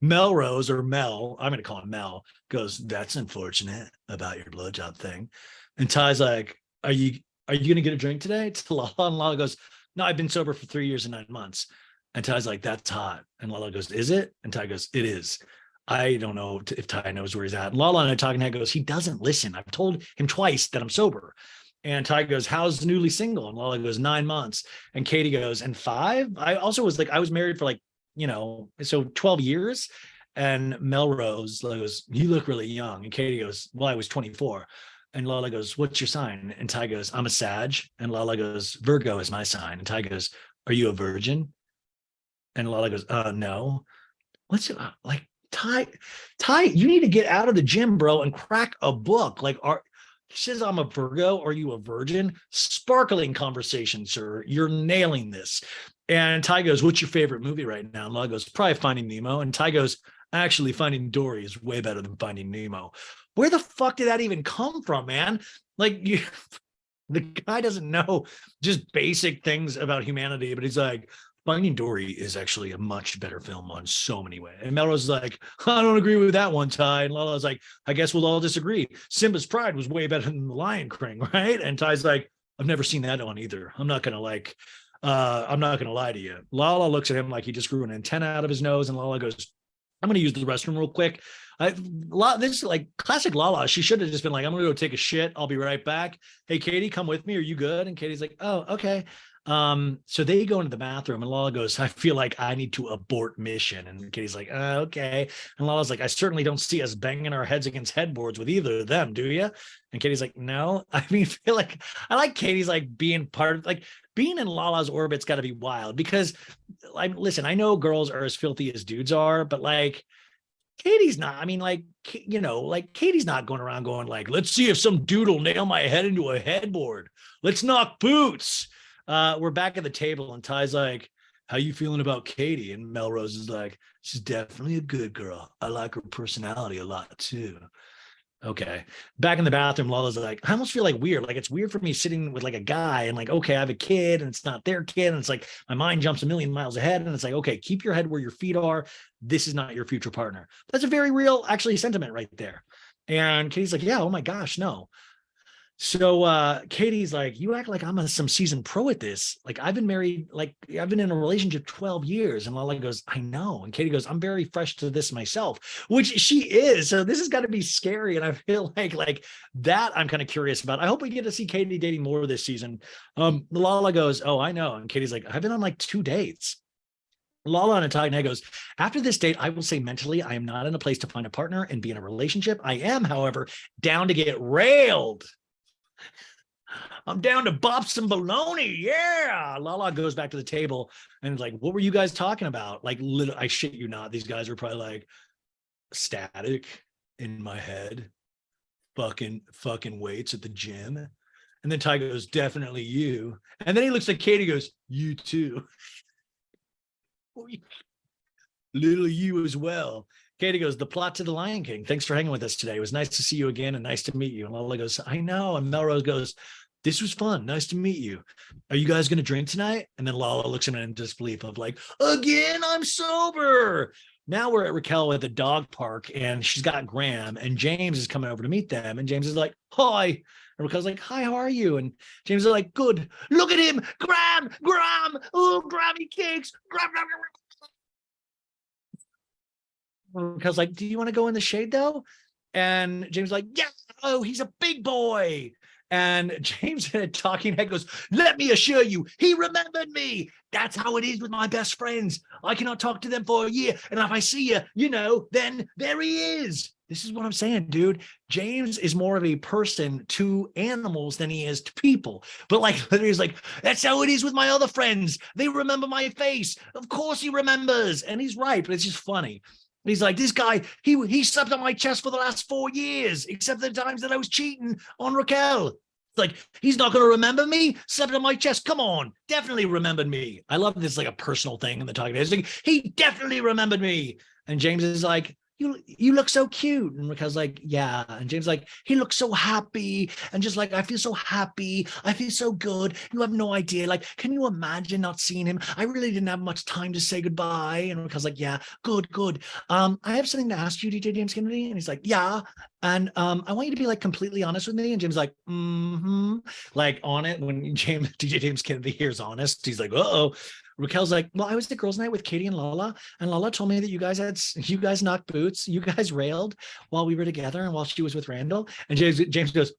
Melrose, or Mel, I'm going to call him Mel, goes, that's unfortunate about your blowjob thing. And Ty's like, are you going to get a drink today? To Lala, and Lala goes, no, I've been sober for 3 years and 9 months. And Ty's like, that's hot. And Lala goes, is it? And Ty goes, it is. I don't know if Ty knows where he's at. And Lala and I talking head goes, he doesn't listen. I've told him twice that I'm sober. And Ty goes, how's newly single? And Lala goes, 9 months. And Katie goes, and 5? I also was like, I was married for like, so 12 years. And Melrose goes, you look really young. And Katie goes, well, I was 24. And Lala goes, what's your sign? And Ty goes, I'm a Sag. And Lala goes, Virgo is my sign. And Ty goes, are you a virgin? And Lala goes, no. What's like, Ty, you need to get out of the gym, bro, and crack a book. Like, he says, I'm a Virgo. Are you a virgin? Sparkling conversation, sir. You're nailing this. And Ty goes, what's your favorite movie right now? And Lala goes, probably Finding Nemo. And Ty goes, actually, Finding Dory is way better than Finding Nemo. Where the fuck did that even come from, man? Like, the guy doesn't know just basic things about humanity, but he's like, Finding Dory is actually a much better film on so many ways. And Melrose is like, I don't agree with that one, Ty. And Lala's like, I guess we'll all disagree. Simba's Pride was way better than The Lion King, right? And Ty's like, I've never seen that one either. I'm not gonna lie to you. Lala looks at him like he just grew an antenna out of his nose, and Lala goes, I'm gonna use the restroom real quick. This is like classic Lala. She should have just been like, I'm gonna go take a shit. I'll be right back. Hey, Katie, come with me. Are you good? And Katie's like, oh, okay. So they go into the bathroom and Lala goes, I feel like I need to abort mission. And Katie's like, okay. And Lala's like, I certainly don't see us banging our heads against headboards with either of them, do you? And Katie's like, no. I mean, feel like I like Katie's like being part of like being in Lala's orbit's got to be wild because like, listen, I know girls are as filthy as dudes are, but like Katie's not. I mean, like, like Katie's not going around going like, let's see if some dude will nail my head into a headboard. Let's knock boots. We're back at the table and Ty's like, how you feeling about Katie? And Melrose is like, she's definitely a good girl. I like her personality a lot too. Okay. Back in the bathroom, Lala's like, I almost feel like weird. Like it's weird for me sitting with like a guy and like, okay, I have a kid and it's not their kid. And it's like my mind jumps a million miles ahead. And it's like, okay, keep your head where your feet are. This is not your future partner. That's a very real, actually, sentiment right there. And Katie's like, yeah, oh my gosh, no. So Katie's like, you act like I'm some seasoned pro at this. Like I've been married, like I've been in a relationship 12 years. And Lala goes, I know. And Katie goes, I'm very fresh to this myself, which she is. So this has got to be scary. And I feel like that I'm kind of curious about. I hope we get to see Katie dating more this season. Lala goes, oh, I know. And Katie's like, I've been on like 2 dates. Lala on a talking head goes, after this date, I will say mentally, I am not in a place to find a partner and be in a relationship. I am, however, down to get railed. I'm down to bop some baloney. Yeah. Lala goes back to the table and is like, what were you guys talking about? Like, I shit you not. These guys were probably like static in my head, fucking weights at the gym. And then Ty goes, definitely you. And then he looks at Katie, goes, you too. Little you as well. Katie goes, the plot to the Lion King. Thanks for hanging with us today. It was nice to see you again and nice to meet you. And Lala goes, I know. And Melrose goes, this was fun. Nice to meet you. Are you guys going to drink tonight? And then Lala looks at him in disbelief of like, again, I'm sober. Now we're at Raquel at the dog park and she's got Graham and James is coming over to meet them. And James is like, hi. And Raquel's like, hi, how are you? And James is like, good. Look at him. Graham. Oh, Grammy cakes. Graham. Raquel's like, do you want to go in the shade though? And James is like, yeah, oh, he's a big boy. And James in a talking head goes, let me assure you, he remembered me. That's how it is with my best friends. I cannot talk to them for a year. And if I see you, then there he is. This is what I'm saying, dude. James is more of a person to animals than he is to people. But like, literally, he's like, that's how it is with my other friends. They remember my face. Of course he remembers. And he's right, but it's just funny. He's like, this guy, he slept on my chest for the last 4 years, except the times that I was cheating on Raquel. It's like, he's not going to remember me? Slept on my chest. Come on. Definitely remembered me. I love this like a personal thing in the talking. It's like, he definitely remembered me. And James is like, you look so cute. And Raquel's like, yeah. And James like, he looks so happy. And just like, I feel so happy. I feel so good. You have no idea. Like, can you imagine not seeing him? I really didn't have much time to say goodbye. And Raquel's like, yeah, good. I have something to ask you, DJ James Kennedy. And he's like, yeah. And I want you to be like completely honest with me. And Jim's like, like on it. When DJ James Kennedy hears honest, he's like, uh-oh. Raquel's like, well, I was at girls' night with Katie and Lala told me that you guys knocked boots, you guys railed while we were together and while she was with Randall. And James goes,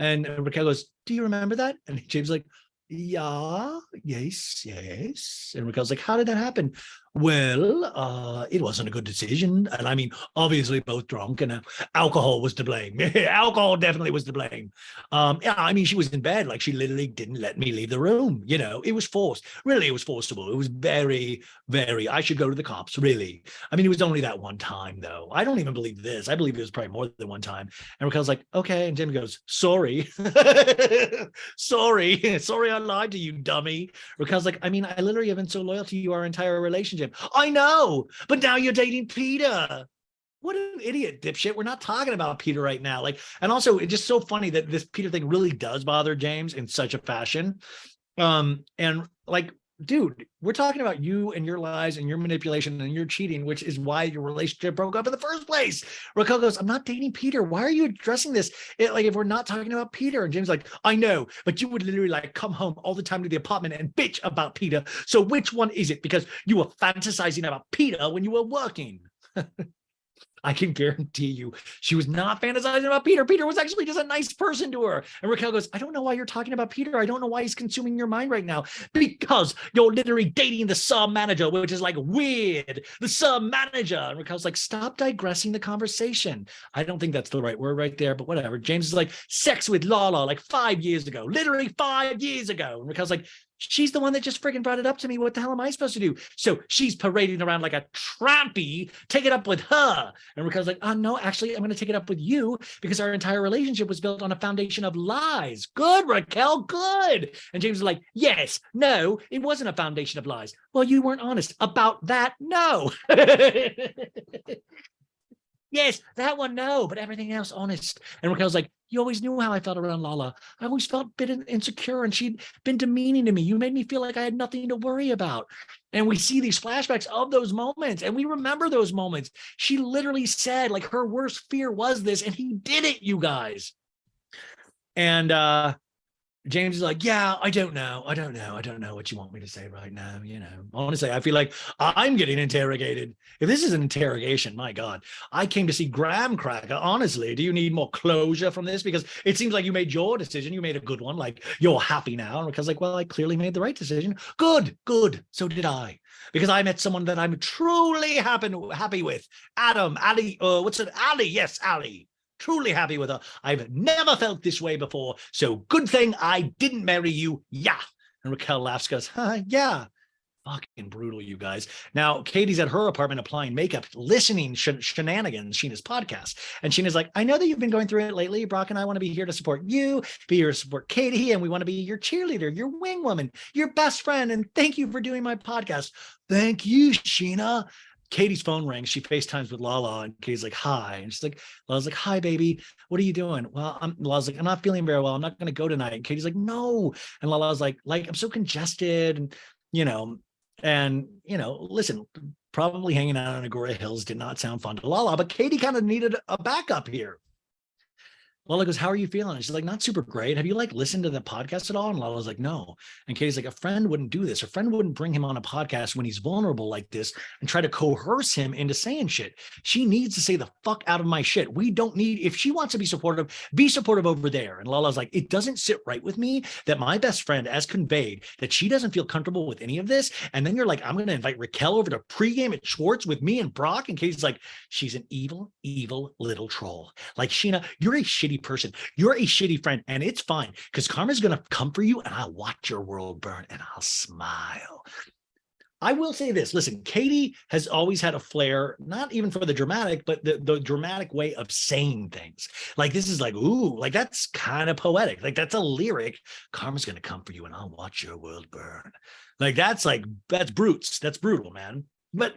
And Raquel goes, do you remember that? And James like, yeah, yes. And Raquel's like, how did that happen? Well, it wasn't a good decision. And I mean, obviously both drunk and alcohol was to blame. Alcohol definitely was to blame. Yeah, I mean, she was in bed. Like she literally didn't let me leave the room. It was forced. Really, it was forcible. It was very, very, I should go to the cops, really. I mean, it was only that one time though. I don't even believe this. I believe it was probably more than one time. And Raquel's like, okay. And Jimmy goes, sorry. Sorry, I lied to you, dummy. Raquel's like, I mean, I literally have been so loyal to you our entire relationship. I know, but now you're dating Peter. What an idiot, dipshit. We're not talking about Peter right now. Like, and also it's just so funny that this Peter thing really does bother James in such a fashion. And like, dude, we're talking about you and your lies and your manipulation and your cheating, which is why your relationship broke up in the first place. Raquel goes, I'm not dating Peter. Why are you addressing this? Like, if we're not talking about Peter. And James like, I know, but you would literally like come home all the time to the apartment and bitch about Peter. So which one is it? Because you were fantasizing about Peter when you were working. I can guarantee you she was not fantasizing about Peter. Peter was actually just a nice person to her. And Raquel goes, I don't know why you're talking about Peter. I don't know why he's consuming your mind right now. Because you're literally dating the sub manager, which is like weird. The sub manager. And Raquel's like, stop digressing the conversation. I don't think that's the right word right there, but whatever. James is like, sex with Lala like 5 years ago, literally 5 years ago. And Raquel's like, she's the one that just friggin' brought it up to me. What the hell am I supposed to do? So she's parading around like a trampy. Take it up with her. And Raquel's like, oh, no, actually, I'm going to take it up with you because our entire relationship was built on a foundation of lies. Good, Raquel, good. And James is like, yes, no, it wasn't a foundation of lies. Well, you weren't honest about that. No. Yes, that one, no, but everything else, honest. And Raquel's like, you always knew how I felt around Lala. I always felt a bit insecure, and she'd been demeaning to me. You made me feel like I had nothing to worry about. And we see these flashbacks of those moments, and we remember those moments. She literally said, like, her worst fear was this, and he did it, you guys. And James is like, yeah, I don't know what you want me to say right now. You know, honestly, I feel like I'm getting interrogated. If this is an interrogation, my God, I came to see Graham Cracker. Honestly, do you need more closure from this? Because it seems like you made your decision. You made a good one. Like, you're happy now. Because like, well, I clearly made the right decision. Good. So did I. Because I met someone that I'm truly happy with. Ali, yes, Ali. Truly happy with her. I've never felt this way before. So good thing I didn't marry you. Yeah. And Raquel laughs, goes, yeah. Fucking brutal, you guys. Now, Katie's at her apartment applying makeup, listening shenanigans, Sheena's podcast. And Sheena's like, I know that you've been going through it lately. Brock and I want to be here to support you, be here to support Katie, and we want to be your cheerleader, your wing woman, your best friend. And thank you for doing my podcast. Thank you, Sheena. Katie's phone rings. She FaceTimes with Lala, and Katie's like, hi. And she's like, Lala's like, hi, baby. What are you doing? Well, Lala's like, I'm not feeling very well. I'm not going to go tonight. And Katie's like, no. And Lala's like, I'm so congested. And, listen, probably hanging out on Agora Hills did not sound fun to Lala, but Katie kind of needed a backup here. Lala goes, how are you feeling? And she's like, not super great. Have you listened to the podcast at all? And Lala's like, no. And Katie's like, a friend wouldn't do this. A friend wouldn't bring him on a podcast when he's vulnerable like this and try to coerce him into saying shit. She needs to say the fuck out of my shit. We don't need, if she wants to be supportive over there. And Lala's like, it doesn't sit right with me that my best friend has conveyed that she doesn't feel comfortable with any of this. And then you're like, I'm going to invite Raquel over to pregame at Schwartz with me and Brock. And Katie's like, she's an evil, evil little troll. Like, Sheena, you're a shitty person. You're a shitty friend, and it's fine because karma's going to come for you, and I'll watch your world burn, and I'll smile. I will say this. Listen, Katie has always had a flair, not even for the dramatic, but the dramatic way of saying things. Like, this is like, ooh, like that's kind of poetic. Like, that's a lyric. Karma's going to come for you, and I'll watch your world burn. That's brutes. That's brutal, man. But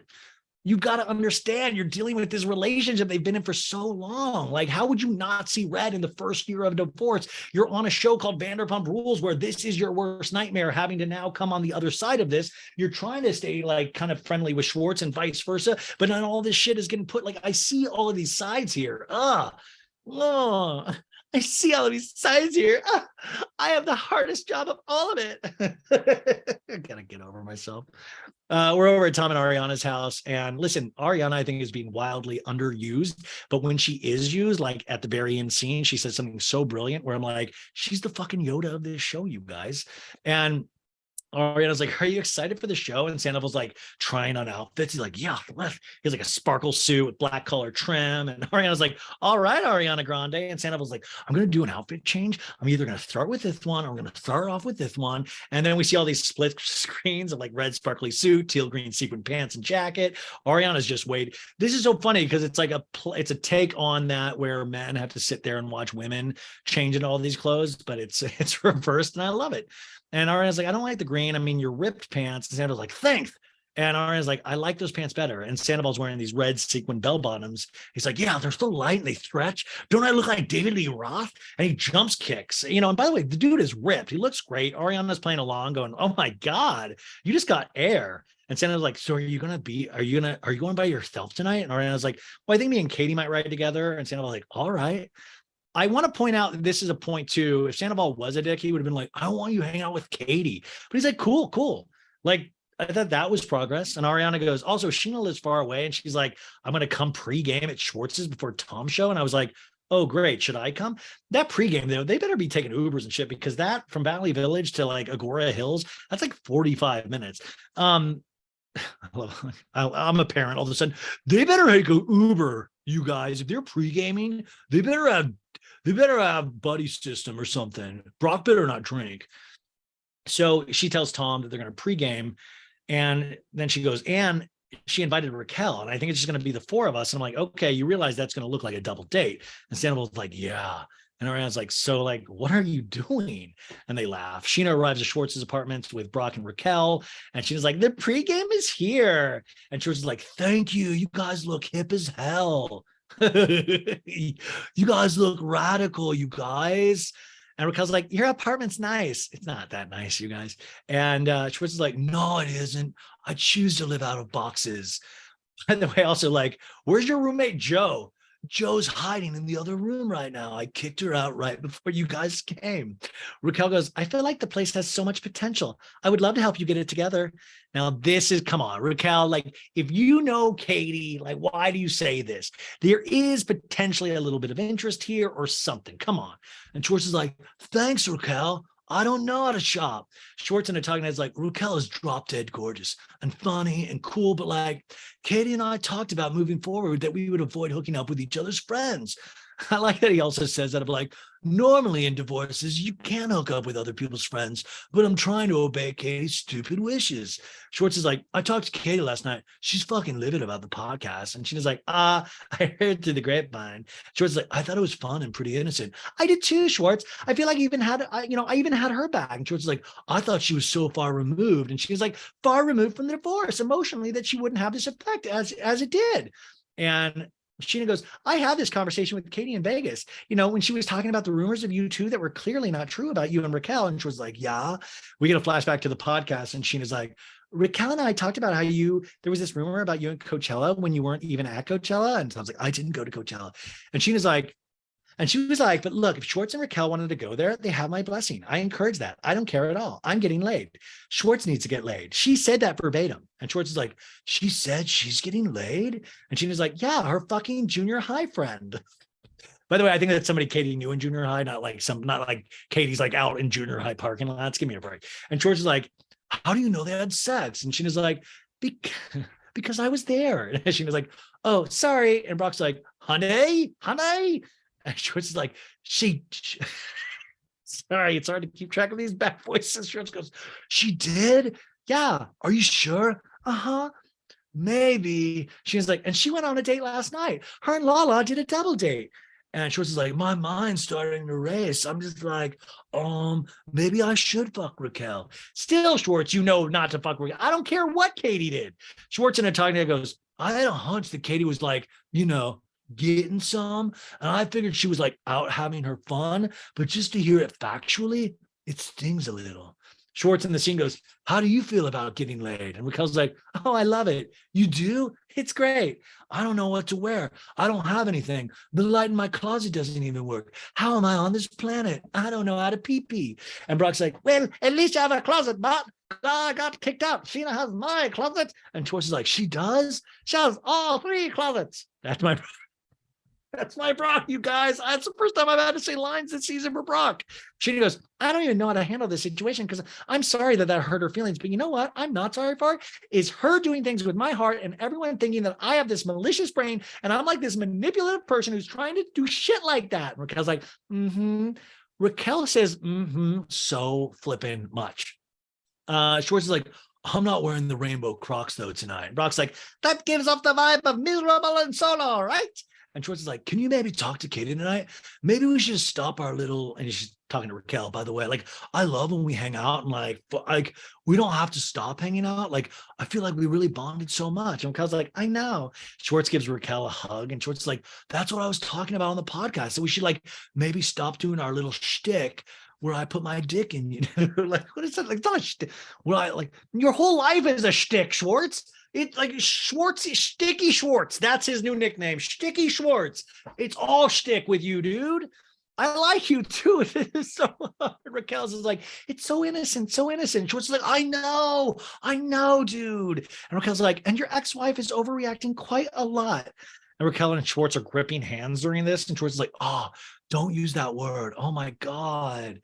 you got to understand, you're dealing with this relationship they've been in for so long. Like, how would you not see red in the first year of divorce? You're on a show called Vanderpump Rules, where this is your worst nightmare, having to now come on the other side of this. You're trying to stay kind of friendly with Schwartz and vice versa, but then all this shit is getting put, I see all of these sides here. I see all of these sides here. I have the hardest job of all of it. I gotta get over myself. We're over at Tom and Ariana's house. And listen, Ariana, I think, is being wildly underused. But when she is used, like at the very end scene, she says something so brilliant where I'm like, she's the fucking Yoda of this show, you guys. And Ariana's like, are you excited for the show? And Sandoval's like trying on outfits. He's like, yeah. He has like a sparkle suit with black collar trim. And Ariana's like, all right, Ariana Grande. And Sandoval's like, I'm going to do an outfit change. I'm either going to start with this one or I'm going to start off with this one. And then we see all these split screens of like red sparkly suit, teal green sequin pants and jacket. Ariana's just wait. This is so funny because it's like it's a take on that where men have to sit there and watch women change into all these clothes, but it's reversed, and I love it. And Ariana's like, I don't like the green. I mean, your ripped pants. And Sandoval's like, thanks. And Ariana's like, I like those pants better. And Sandoval's wearing these red sequin bell bottoms. He's like, yeah, they're so light and they stretch. Don't I look like David Lee Roth? And he jumps kicks. And by the way, the dude is ripped. He looks great. Ariana's playing along going, oh my God, you just got air. And Sandoval's like, so are you going by yourself tonight? And Ariana's like, well, I think me and Katie might ride together. And Sandoval's like, all right. I want to point out that this is a point too. If Sandoval was a dick, he would have been like, I don't want you hanging out with Katie. But he's like, cool. Like, I thought that was progress. And Ariana goes, also, Sheena lives far away. And she's like, I'm going to come pregame at Schwartz's before Tom's show. And I was like, oh, great. Should I come? That pregame, though, they better be taking Ubers and shit, because that from Valley Village to like Agora Hills, that's like 45 minutes. I'm a parent. All of a sudden, they better make an Uber, you guys. If they're pre-gaming, they better have buddy system or something. Brock better not drink. So she tells Tom that they're going to pregame, and then she goes, and she invited Raquel, and I think it's just going to be the four of us. And I'm like, okay, you realize that's going to look like a double date? And Sandoval's like, yeah. And Ariana's like, so like, what are you doing? And they laugh. Sheena arrives at Schwartz's apartment with Brock and Raquel, and Sheena's like, the pregame is here. And Schwartz is like, thank you. You guys look hip as hell. You guys look radical, you guys. And Raquel's like, your apartment's nice. It's not that nice, you guys. And Schwartz is like, no, it isn't. I choose to live out of boxes. By the way, also like, where's your roommate, Joe? Joe's hiding in the other room right now. I kicked her out right before you guys came. Raquel goes, I feel like the place has so much potential. I would love to help you get it together. Now, this is, come on, Raquel, like, if you know Katie, like, why do you say this? There is potentially a little bit of interest here or something. Come on. And Schwartz is like, thanks, Raquel. I don't know how to shop. Schwartz and a talking head's like, Raquel is drop dead gorgeous and funny and cool, but like, Katie and I talked about moving forward that we would avoid hooking up with each other's friends. I like that he also says that of like, normally in divorces, you can't hook up with other people's friends, but I'm trying to obey Katie's stupid wishes. Schwartz is like, I talked to Katie last night. She's fucking livid about the podcast. And she's like, I heard through the grapevine. Schwartz is like, I thought it was fun and pretty innocent. I did too, Schwartz. I feel like I even had her back. And Schwartz is like, I thought she was so far removed. And she was like, far removed from the divorce emotionally that she wouldn't have this effect as it did. And Sheena goes, I had this conversation with Katie in Vegas, when she was talking about the rumors of you two that were clearly not true about you and Raquel. And she was like, yeah, we get a flashback to the podcast. And Sheena's like, Raquel and I talked about how there was this rumor about you at Coachella when you weren't even at Coachella. And so I was like, I didn't go to Coachella. And Sheena's like, and she was like, but look, if Schwartz and Raquel wanted to go there, they have my blessing. I encourage that. I don't care at all. I'm getting laid. Schwartz needs to get laid. She said that verbatim. And Schwartz is like, she said she's getting laid? And she was like, yeah, her fucking junior high friend. By the way, I think that's somebody Katie knew in junior high, not like Katie's like out in junior high parking lots. Give me a break. And Schwartz is like, how do you know they had sex? And she was like, because I was there. And she was like, oh, sorry. And Brock's like, honey. And Schwartz is like, sorry, it's hard to keep track of these bad voices. Schwartz goes, she did? Yeah. Are you sure? Uh-huh. Maybe. She was like, and she went on a date last night. Her and Lala did a double date. And Schwartz is like, my mind's starting to race. I'm just like, maybe I should fuck Raquel. Still, Schwartz, not to fuck Raquel. I don't care what Katie did. Schwartz in a talking head goes, I had a hunch that Katie was like, getting some, and I figured she was like out having her fun, but just to hear it factually, it stings a little. Schwartz in the scene goes, how do you feel about getting laid? And Raquel's like, oh, I love it. You do? It's great. I don't know what to wear. I don't have anything. The light in my closet doesn't even work. How am I on this planet? I don't know how to pee. And Brock's like, well, at least you have a closet, but I got kicked out. Sheena has my closet. And Schwartz is like, she does? She has all three closets. That's my Brock, you guys. That's the first time I've had to say lines this season for Brock. Sheena goes, I don't even know how to handle this situation because I'm sorry that hurt her feelings. But you know what I'm not sorry for? Is her doing things with my heart and everyone thinking that I have this malicious brain and I'm like this manipulative person who's trying to do shit like that. And Raquel's like, Raquel says, so flippin' much. Schwartz is like, I'm not wearing the rainbow Crocs though tonight. And Brock's like, that gives off the vibe of miserable and solo, right? And Schwartz is like, can you maybe talk to Katie tonight? Maybe we should just stop our little, and she's talking to Raquel, by the way. Like, I love when we hang out and like we don't have to stop hanging out. Like, I feel like we really bonded so much. And Raquel's like, I know. Schwartz gives Raquel a hug. And Schwartz is like, that's what I was talking about on the podcast. So we should like maybe stop doing our little shtick where I put my dick in you. Like, what is that? Like, it's not a shtick. Where I like, your whole life is a shtick, Schwartz. It's like Sticky Schwartz. That's his new nickname, Sticky Schwartz. It's all shtick with you, dude. I like you too. It is so hard. Raquel's is like, it's so innocent, so innocent. Schwartz is like, I know, dude. And Raquel's like, and your ex-wife is overreacting quite a lot. And Raquel and Schwartz are gripping hands during this. And Schwartz is like, oh, don't use that word. Oh my God.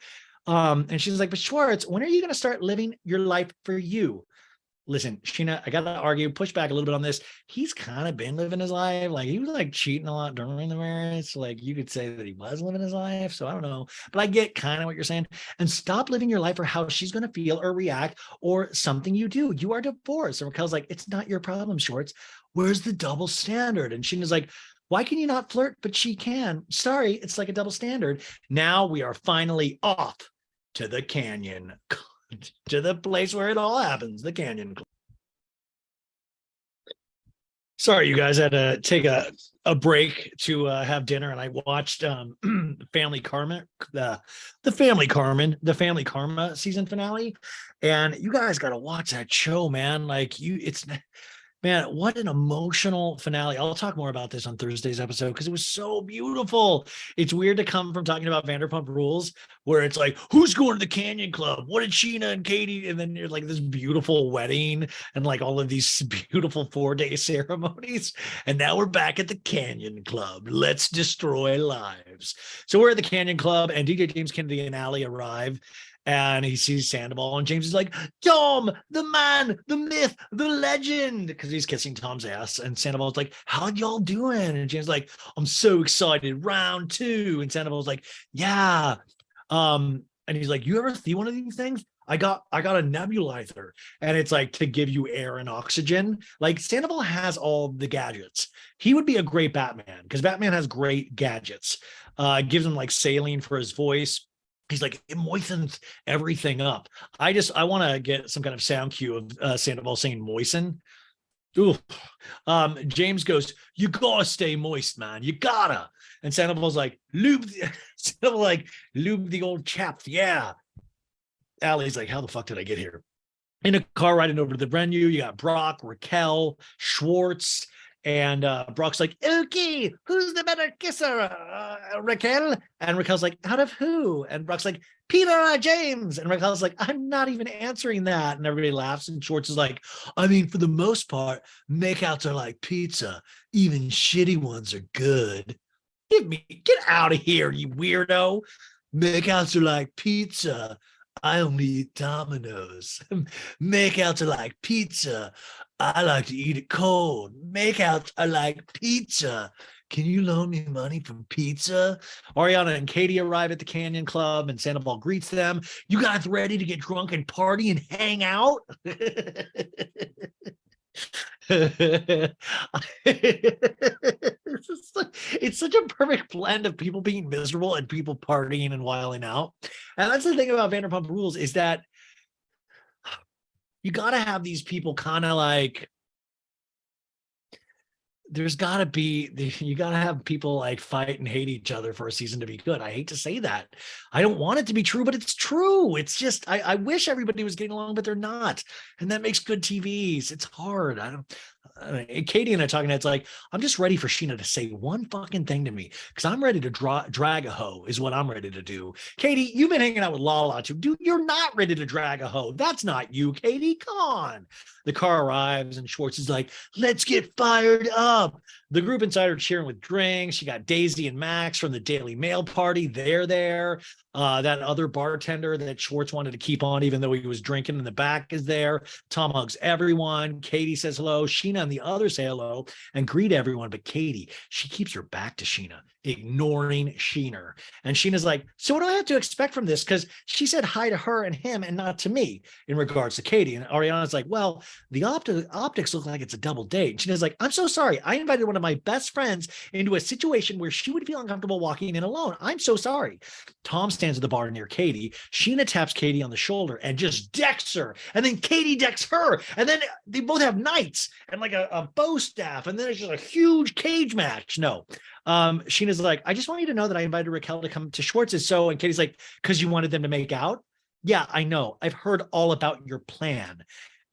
And she's like, but Schwartz, when are you going to start living your life for you? Listen, Sheena, I got to argue, push back a little bit on this. He's kind of been living his life. Like he was like cheating a lot during the marriage. Like you could say that he was living his life. So I don't know, but I get kind of what you're saying. And stop living your life for how she's going to feel or react or something you do. You are divorced. And Raquel's like, it's not your problem, Schwartz. Where's the double standard? And Sheena's like, why can you not flirt? But she can. Sorry, it's like a double standard. Now we are finally off to the canyon. To the place where it all happens, the Canyon Club. Sorry, you guys had to take a break to have dinner, and I watched Family Karma, the Family Karma season finale, and you guys got to watch that show, man. Like man, what an emotional finale. I'll talk more about this on Thursday's episode because it was so beautiful. It's weird to come from talking about Vanderpump Rules where it's like, who's going to the Canyon Club? What did Sheena and Katie? And then you're like this beautiful wedding and like all of these beautiful 4-day ceremonies. And now we're back at the Canyon Club. Let's destroy lives. So we're at the Canyon Club and DJ James Kennedy and Allie arrive. And he sees Sandoval, and James is like, Tom, the man, the myth, the legend, because he's kissing Tom's ass. And Sandoval's like, how y'all doing? And James is like, I'm so excited, round 2. And Sandoval's like, yeah. And he's like, you ever see one of these things? I got a nebulizer, and it's like to give you air and oxygen. Like Sandoval has all the gadgets. He would be a great Batman because Batman has great gadgets. Gives him like saline for his voice. He's like, it moistens everything up. I want to get some kind of sound cue of Sandoval saying moisten. Ooh. James goes, you gotta stay moist, man. You gotta. And Sandoval's like, lube the old chaps. Yeah. Allie's like, how the fuck did I get here? In a car riding over to the venue, you got Brock, Raquel, Schwartz, and Brock's like, okay, who's the better kisser, Raquel? And Raquel's like, out of who? And Brock's like, Peter or James? And Raquel's like, I'm not even answering that. And everybody laughs. And Schwartz is like, I mean, for the most part, makeouts are like pizza. Even shitty ones are good. Get out of here, you weirdo. Makeouts are like pizza. I only eat Domino's. Makeouts are like pizza. I like to eat it cold. Makeouts are like pizza. Can you loan me money for pizza? Ariana and Katie arrive at the Canyon Club and Sandoval greets them. You guys ready to get drunk and party and hang out? It's such a perfect blend of people being miserable and people partying and wilding out. And that's the thing about Vanderpump Rules is that you got to have these people kind of like, there's got to be, you got to have people like fight and hate each other for a season to be good. I hate to say that. I don't want it to be true, but it's true. It's just, I wish everybody was getting along, but they're not. And that makes good TVs. It's hard. Katie and I talking, it's like, I'm just ready for Sheena to say one fucking thing to me because I'm ready to drag a hoe is what I'm ready to do. Katie, you've been hanging out with Lala too. Dude, you're not ready to drag a hoe. That's not you, Katie. Come on. The car arrives and Schwartz is like, let's get fired up. The group inside are cheering with drinks. You got Daisy and Max from the Daily Mail party. They're there. That other bartender that Schwartz wanted to keep on, even though he was drinking in the back, is there. Tom hugs everyone. Katie says hello. Sheena and the others say hello and greet everyone. But Katie, she keeps her back to Sheena, ignoring Sheena. And Sheena's like, so what do I have to expect from this? Because she said hi to her and him and not to me in regards to Katie. And Ariana's like, well, the optics look like it's a double date. And Sheena's like, I'm so sorry. I invited one of my best friends into a situation where she would feel uncomfortable walking in alone. I'm so sorry. Tom stands at the bar near Katie. Sheena taps Katie on the shoulder and just decks her. And then Katie decks her. And then they both have knights and like a bow staff. And then it's just a huge cage match. No. Sheena's like, I just want you to know that I invited Raquel to come to Schwartz's. So, and Katie's like, because you wanted them to make out? Yeah, I know. I've heard all about your plan.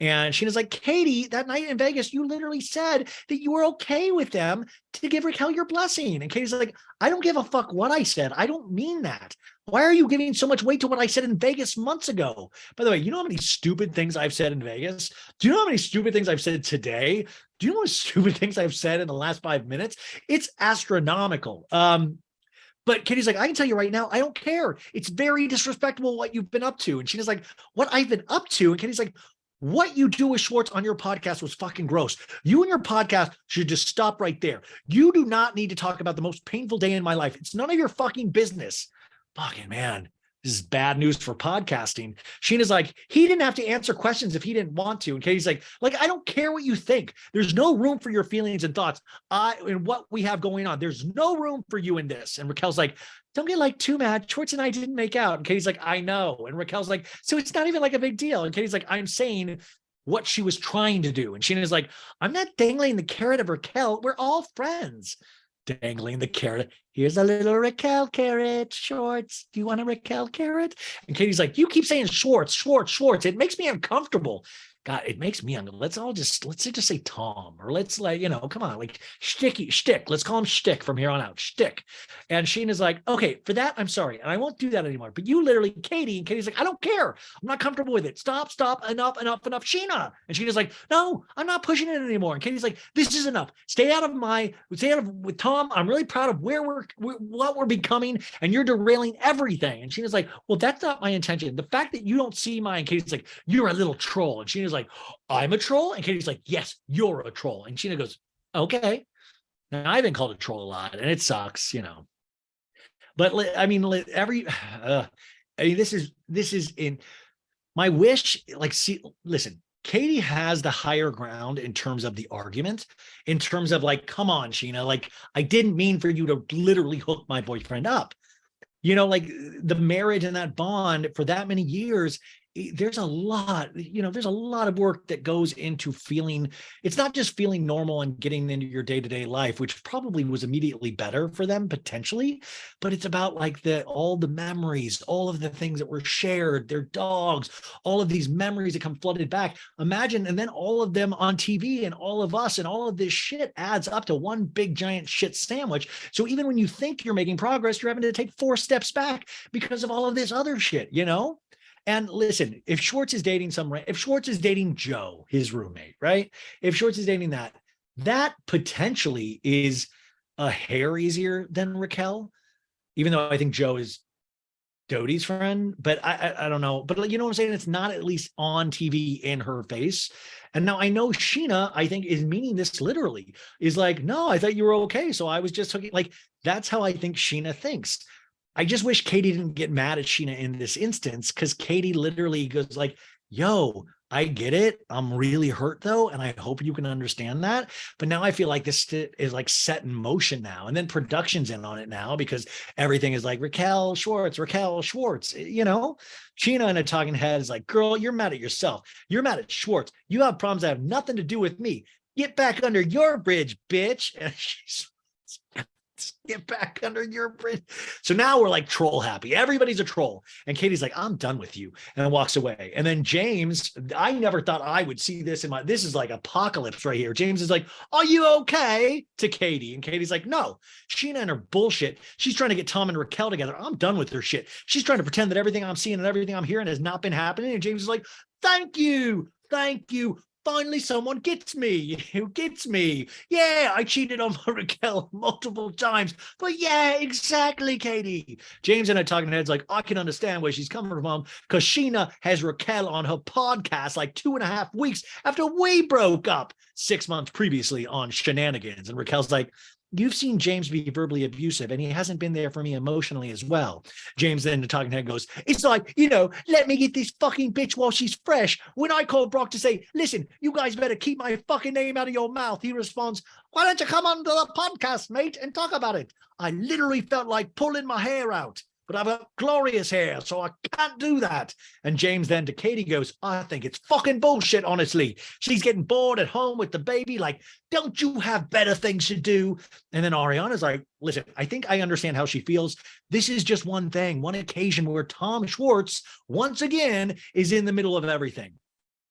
And Sheena's like, Katie, that night in Vegas, you literally said that you were okay with them to give Raquel your blessing. And Katie's like, I don't give a fuck what I said. I don't mean that. Why are you giving so much weight to what I said in Vegas months ago? By the way, you know how many stupid things I've said in Vegas? Do you know how many stupid things I've said today? Do you know what stupid things I've said in the last 5 minutes? It's astronomical. But Katie's like, I can tell you right now, I don't care. It's very disrespectful what you've been up to. And Sheena's like, what I've been up to? And Katie's like, what you do with Schwartz on your podcast was fucking gross. You and your podcast should just stop right there. You do not need to talk about the most painful day in my life. It's none of your fucking business. Fucking man, this is bad news for podcasting. Sheena's like, he didn't have to answer questions if he didn't want to. And Katie's like, I don't care what you think. There's no room for your feelings and thoughts and what we have going on. There's no room for you in this. And Raquel's like, don't get too mad. Schwartz and I didn't make out. And Katie's like, I know. And Raquel's like, so it's not even a big deal. And Katie's like, I'm saying what she was trying to do. And Sheena's like, I'm not dangling the carrot of Raquel. We're all friends. Dangling the carrot. Here's a little Raquel carrot. Schwartz, do you want a Raquel carrot? And Katie's like, you keep saying Schwartz, Schwartz, Schwartz. It makes me uncomfortable. God, it makes me uncomfortable. Let's just say Tom, or let's come on, Shtick. Let's call him Shtick from here on out. Shtick. And Sheena's like, okay, for that, I'm sorry. And I won't do that anymore. But you literally, Katie, and Katie's like, I don't care. I'm not comfortable with it. Stop, enough, Sheena. And Sheena's like, no, I'm not pushing it anymore. And Katie's like, this is enough. Stay out with Tom. I'm really proud of what we're becoming, and you're derailing everything. And Sheena's like, well, that's not my intention. The fact that you don't see mine, Katie's like, you're a little troll. And Sheena's like, I'm a troll? And Katie's like, yes, you're a troll. And Sheena goes, okay. Now, I've been called a troll a lot, and it sucks, But this is in my wish. Listen, Katie has the higher ground in terms of the argument, in terms of come on, Sheena, I didn't mean for you to literally hook my boyfriend up. The marriage and that bond for that many years, there's a lot of work that goes into feeling. It's not just feeling normal and getting into your day-to-day life, which probably was immediately better for them potentially, but it's about all the memories, all of the things that were shared, their dogs, all of these memories that come flooded back. Imagine, and then all of them on TV, and all of us, and all of this shit adds up to one big giant shit sandwich. So even when you think you're making progress, you're having to take 4 steps back because of all of this other shit, And listen, if Schwartz is dating Joe, his roommate, right? If Schwartz is dating that potentially is a hair easier than Raquel, even though I think Joe is Dodie's friend, but I don't know. But you know what I'm saying? It's not at least on TV in her face. And now I know Sheena, I think, is meaning this literally, is like, no, I thought you were okay. So I was just hooking, that's how I think Sheena thinks. I just wish Katie didn't get mad at Sheena in this instance, because Katie literally goes yo, I get it. I'm really hurt though. And I hope you can understand that. But now I feel like this is set in motion now. And then production's in on it now, because everything is Raquel Schwartz. Sheena in a talking head is girl, you're mad at yourself. You're mad at Schwartz. You have problems that have nothing to do with me. Get back under your bridge, bitch. And she's get back under your bridge. So now we're troll happy. Everybody's a troll. And Katie's I'm done with you. And walks away. And then James, I never thought I would see this this is apocalypse right here. James is are you okay? To Katie. And Katie's no, Sheena and her bullshit. She's trying to get Tom and Raquel together. I'm done with her shit. She's trying to pretend that everything I'm seeing and everything I'm hearing has not been happening. And James is thank you. Finally, someone gets me. Who gets me? Yeah, I cheated on Raquel multiple times. But yeah, exactly, Katie. James in a talking head's I can understand where she's coming from, because Sheena has Raquel on her podcast 2.5 weeks after we broke up 6 months previously on Shenanigans. And Raquel's you've seen James be verbally abusive, and he hasn't been there for me emotionally as well. James then, the talking head, goes, it's let me get this fucking bitch while she's fresh. When I call Brock to say, listen, you guys better keep my fucking name out of your mouth, he responds, why don't you come on to the podcast, mate, and talk about it? I literally felt like pulling my hair out. But I've got glorious hair, so I can't do that. And James then to Katie goes, I think it's fucking bullshit, honestly. She's getting bored at home with the baby. Don't you have better things to do? And then Ariana's listen, I think I understand how she feels. This is just one thing, one occasion where Tom Schwartz, once again, is in the middle of everything.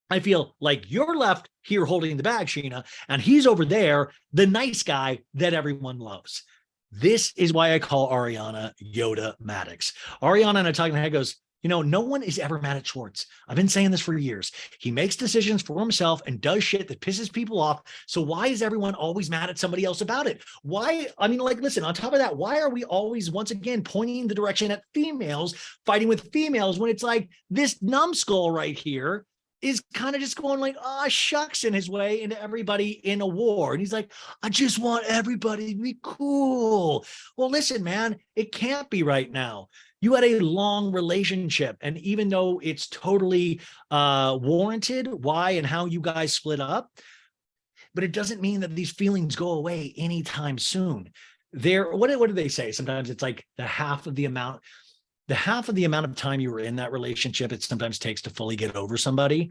I feel like you're left here holding the bag, Sheena, and he's over there, the nice guy that everyone loves. This is why I call Ariana Yoda Maddox. Ariana in a talking head goes, no one is ever mad at Schwartz. I've been saying this for years. He makes decisions for himself and does shit that pisses people off. So why is everyone always mad at somebody else about it? Why? I mean, like, listen, on top of that, why are we always, once again, pointing the direction at females, fighting with females when it's like this numbskull right here is kind of just going like, shucks in his way into everybody in a war. And he's like, I just want everybody to be cool. Well, listen, man, it can't be right now. You had a long relationship. And even though it's totally warranted why and how you guys split up, but it doesn't mean that these feelings go away anytime soon. What do they say? Sometimes it's like the half of the amount of time you were in that relationship it sometimes takes to fully get over somebody.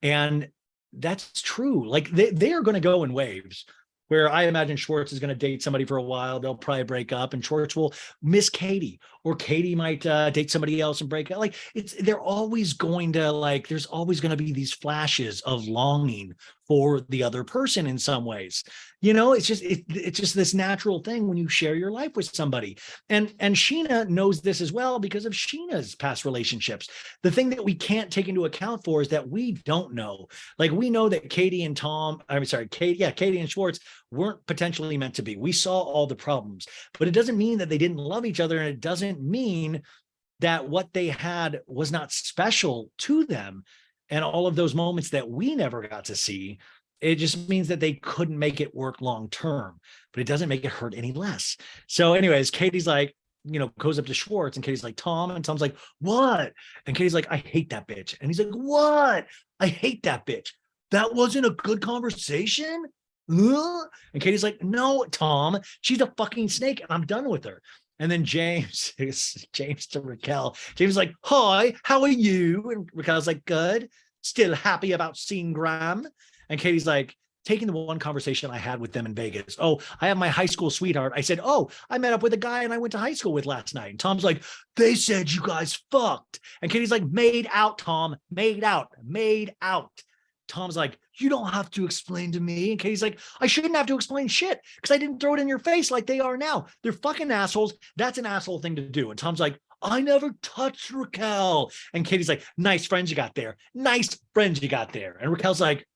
And that's true. Like they are going to go in waves where I imagine Schwartz is going to date somebody for a while. They'll probably break up and Schwartz will miss Katie, or Katie might date somebody else and break up. Like they're always going to there's always going to be these flashes of longing for the other person in some ways. It's just this natural thing when you share your life with somebody. And Sheena knows this as well because of Sheena's past relationships. The thing that we can't take into account for is that we don't know. Like we know that Katie and Schwartz weren't potentially meant to be. We saw all the problems, but it doesn't mean that they didn't love each other. And it doesn't mean that what they had was not special to them. And all of those moments that we never got to see, it just means that they couldn't make it work long term, but it doesn't make it hurt any less. So anyways, Katie's like, goes up to Schwartz and Katie's like, Tom, and Tom's like, what? And Katie's like, I hate that bitch. And he's like, what? I hate that bitch. That wasn't a good conversation? And Katie's like, no, Tom, she's a fucking snake and I'm done with her. And then James to Raquel. James is like, hi, how are you? And Raquel's like, good. Still happy about seeing Graham. And Katie's like, taking the one conversation I had with them in Vegas. Oh, I have my high school sweetheart. I said, oh, I met up with a guy and I went to high school with last night. And Tom's like, they said you guys fucked. And Katie's like, made out, Tom, made out. Tom's like, you don't have to explain to me. And Katie's like, I shouldn't have to explain shit because I didn't throw it in your face like they are now. They're fucking assholes. That's an asshole thing to do. And Tom's like, I never touched Raquel. And Katie's like, nice friends you got there. Nice friends you got there. And Raquel's like,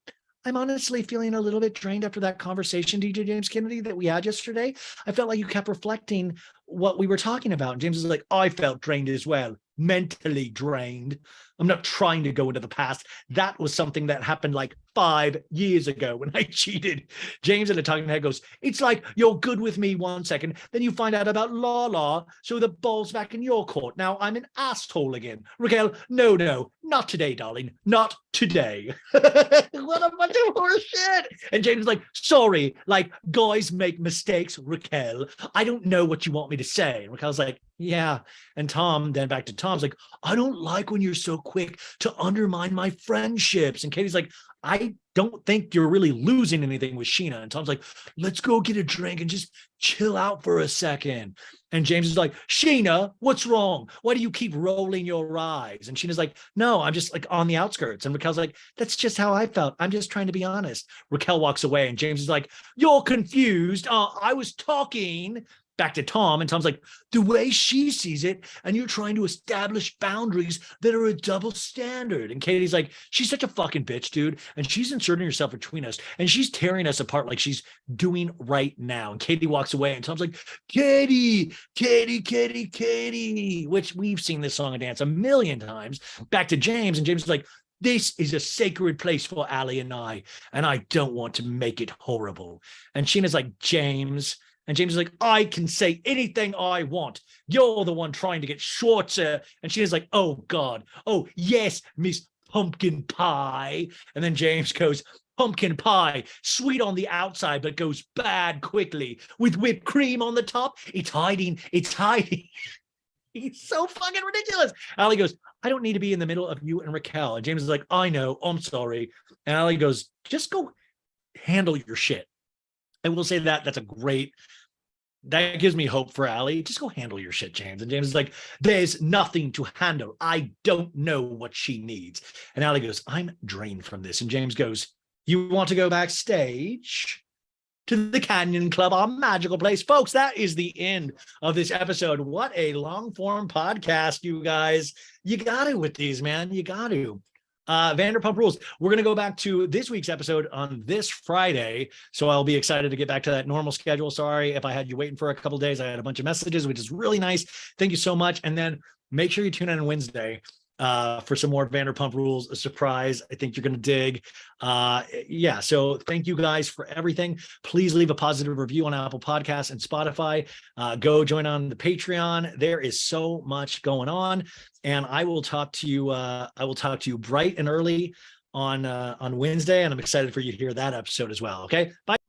I'm honestly feeling a little bit drained after that conversation, DJ James Kennedy, that we had yesterday. I felt like you kept reflecting what we were talking about. And James is like, I felt drained as well. Mentally drained. I'm not trying to go into the past. That was something that happened like 5 years ago when I cheated. James in the talking head goes, it's like you're good with me 1 second, then you find out about Lala, so the ball's back in your court. Now I'm an asshole again. Raquel, no, not today, darling. Not today. What a bunch of horseshit. And James is like, sorry, like guys make mistakes, Raquel. I don't know what you want me to say. And Raquel's like, yeah. And Tom, then back to Tom's like, I don't like when you're so quick to undermine my friendships. And Katie's like, I don't think you're really losing anything with Sheena. And Tom's like, let's go get a drink and just chill out for a second. And James is like, Sheena, what's wrong? Why do you keep rolling your eyes? And Sheena's like, no, I'm just like on the outskirts. And Raquel's like, that's just how I felt. I'm just trying to be honest. Raquel walks away and James is like, you're confused. I was talking back to Tom, and Tom's like, the way she sees it, and you're trying to establish boundaries that are a double standard. And Katie's like, she's such a fucking bitch, dude. And she's inserting herself between us, and she's tearing us apart like she's doing right now. And Katie walks away, and Tom's like, Katie, which we've seen this song and dance a million times. Back to James, and James is like, this is a sacred place for Allie and I don't want to make it horrible. And Sheena's like, James. And James is like, I can say anything I want. You're the one trying to get Schwartzer. And Sheena's like, oh, God. Oh, yes, Miss Pumpkin Pie. And then James goes, pumpkin pie, sweet on the outside, but goes bad quickly with whipped cream on the top. It's hiding. He's so fucking ridiculous. Allie goes, I don't need to be in the middle of you and Raquel. And James is like, I know, I'm sorry. And Allie goes, just go handle your shit. I will say that that's a great that gives me hope for Allie. Just go handle your shit, James. And James is like, there's nothing to handle. I don't know what she needs. And Allie goes, I'm drained from this. And James goes, you want to go backstage to the Canyon Club, our magical place? Folks, that is the end of this episode. What a long form podcast, you guys. You got to with these, man. You got to. Vanderpump Rules. We're going to go back to this week's episode on this Friday. So I'll be excited to get back to that normal schedule. Sorry if I had you waiting for a couple of days. I had a bunch of messages, which is really nice. Thank you so much. And then make sure you tune in on Wednesday for some more Vanderpump Rules, a surprise I think you're going to dig. Yeah, so thank you guys for everything. Please leave a positive review on Apple Podcasts and Spotify. Go join on the Patreon. There is so much going on, and I will talk to you bright and early on Wednesday, and I'm excited for you to hear that episode as well. Okay, bye.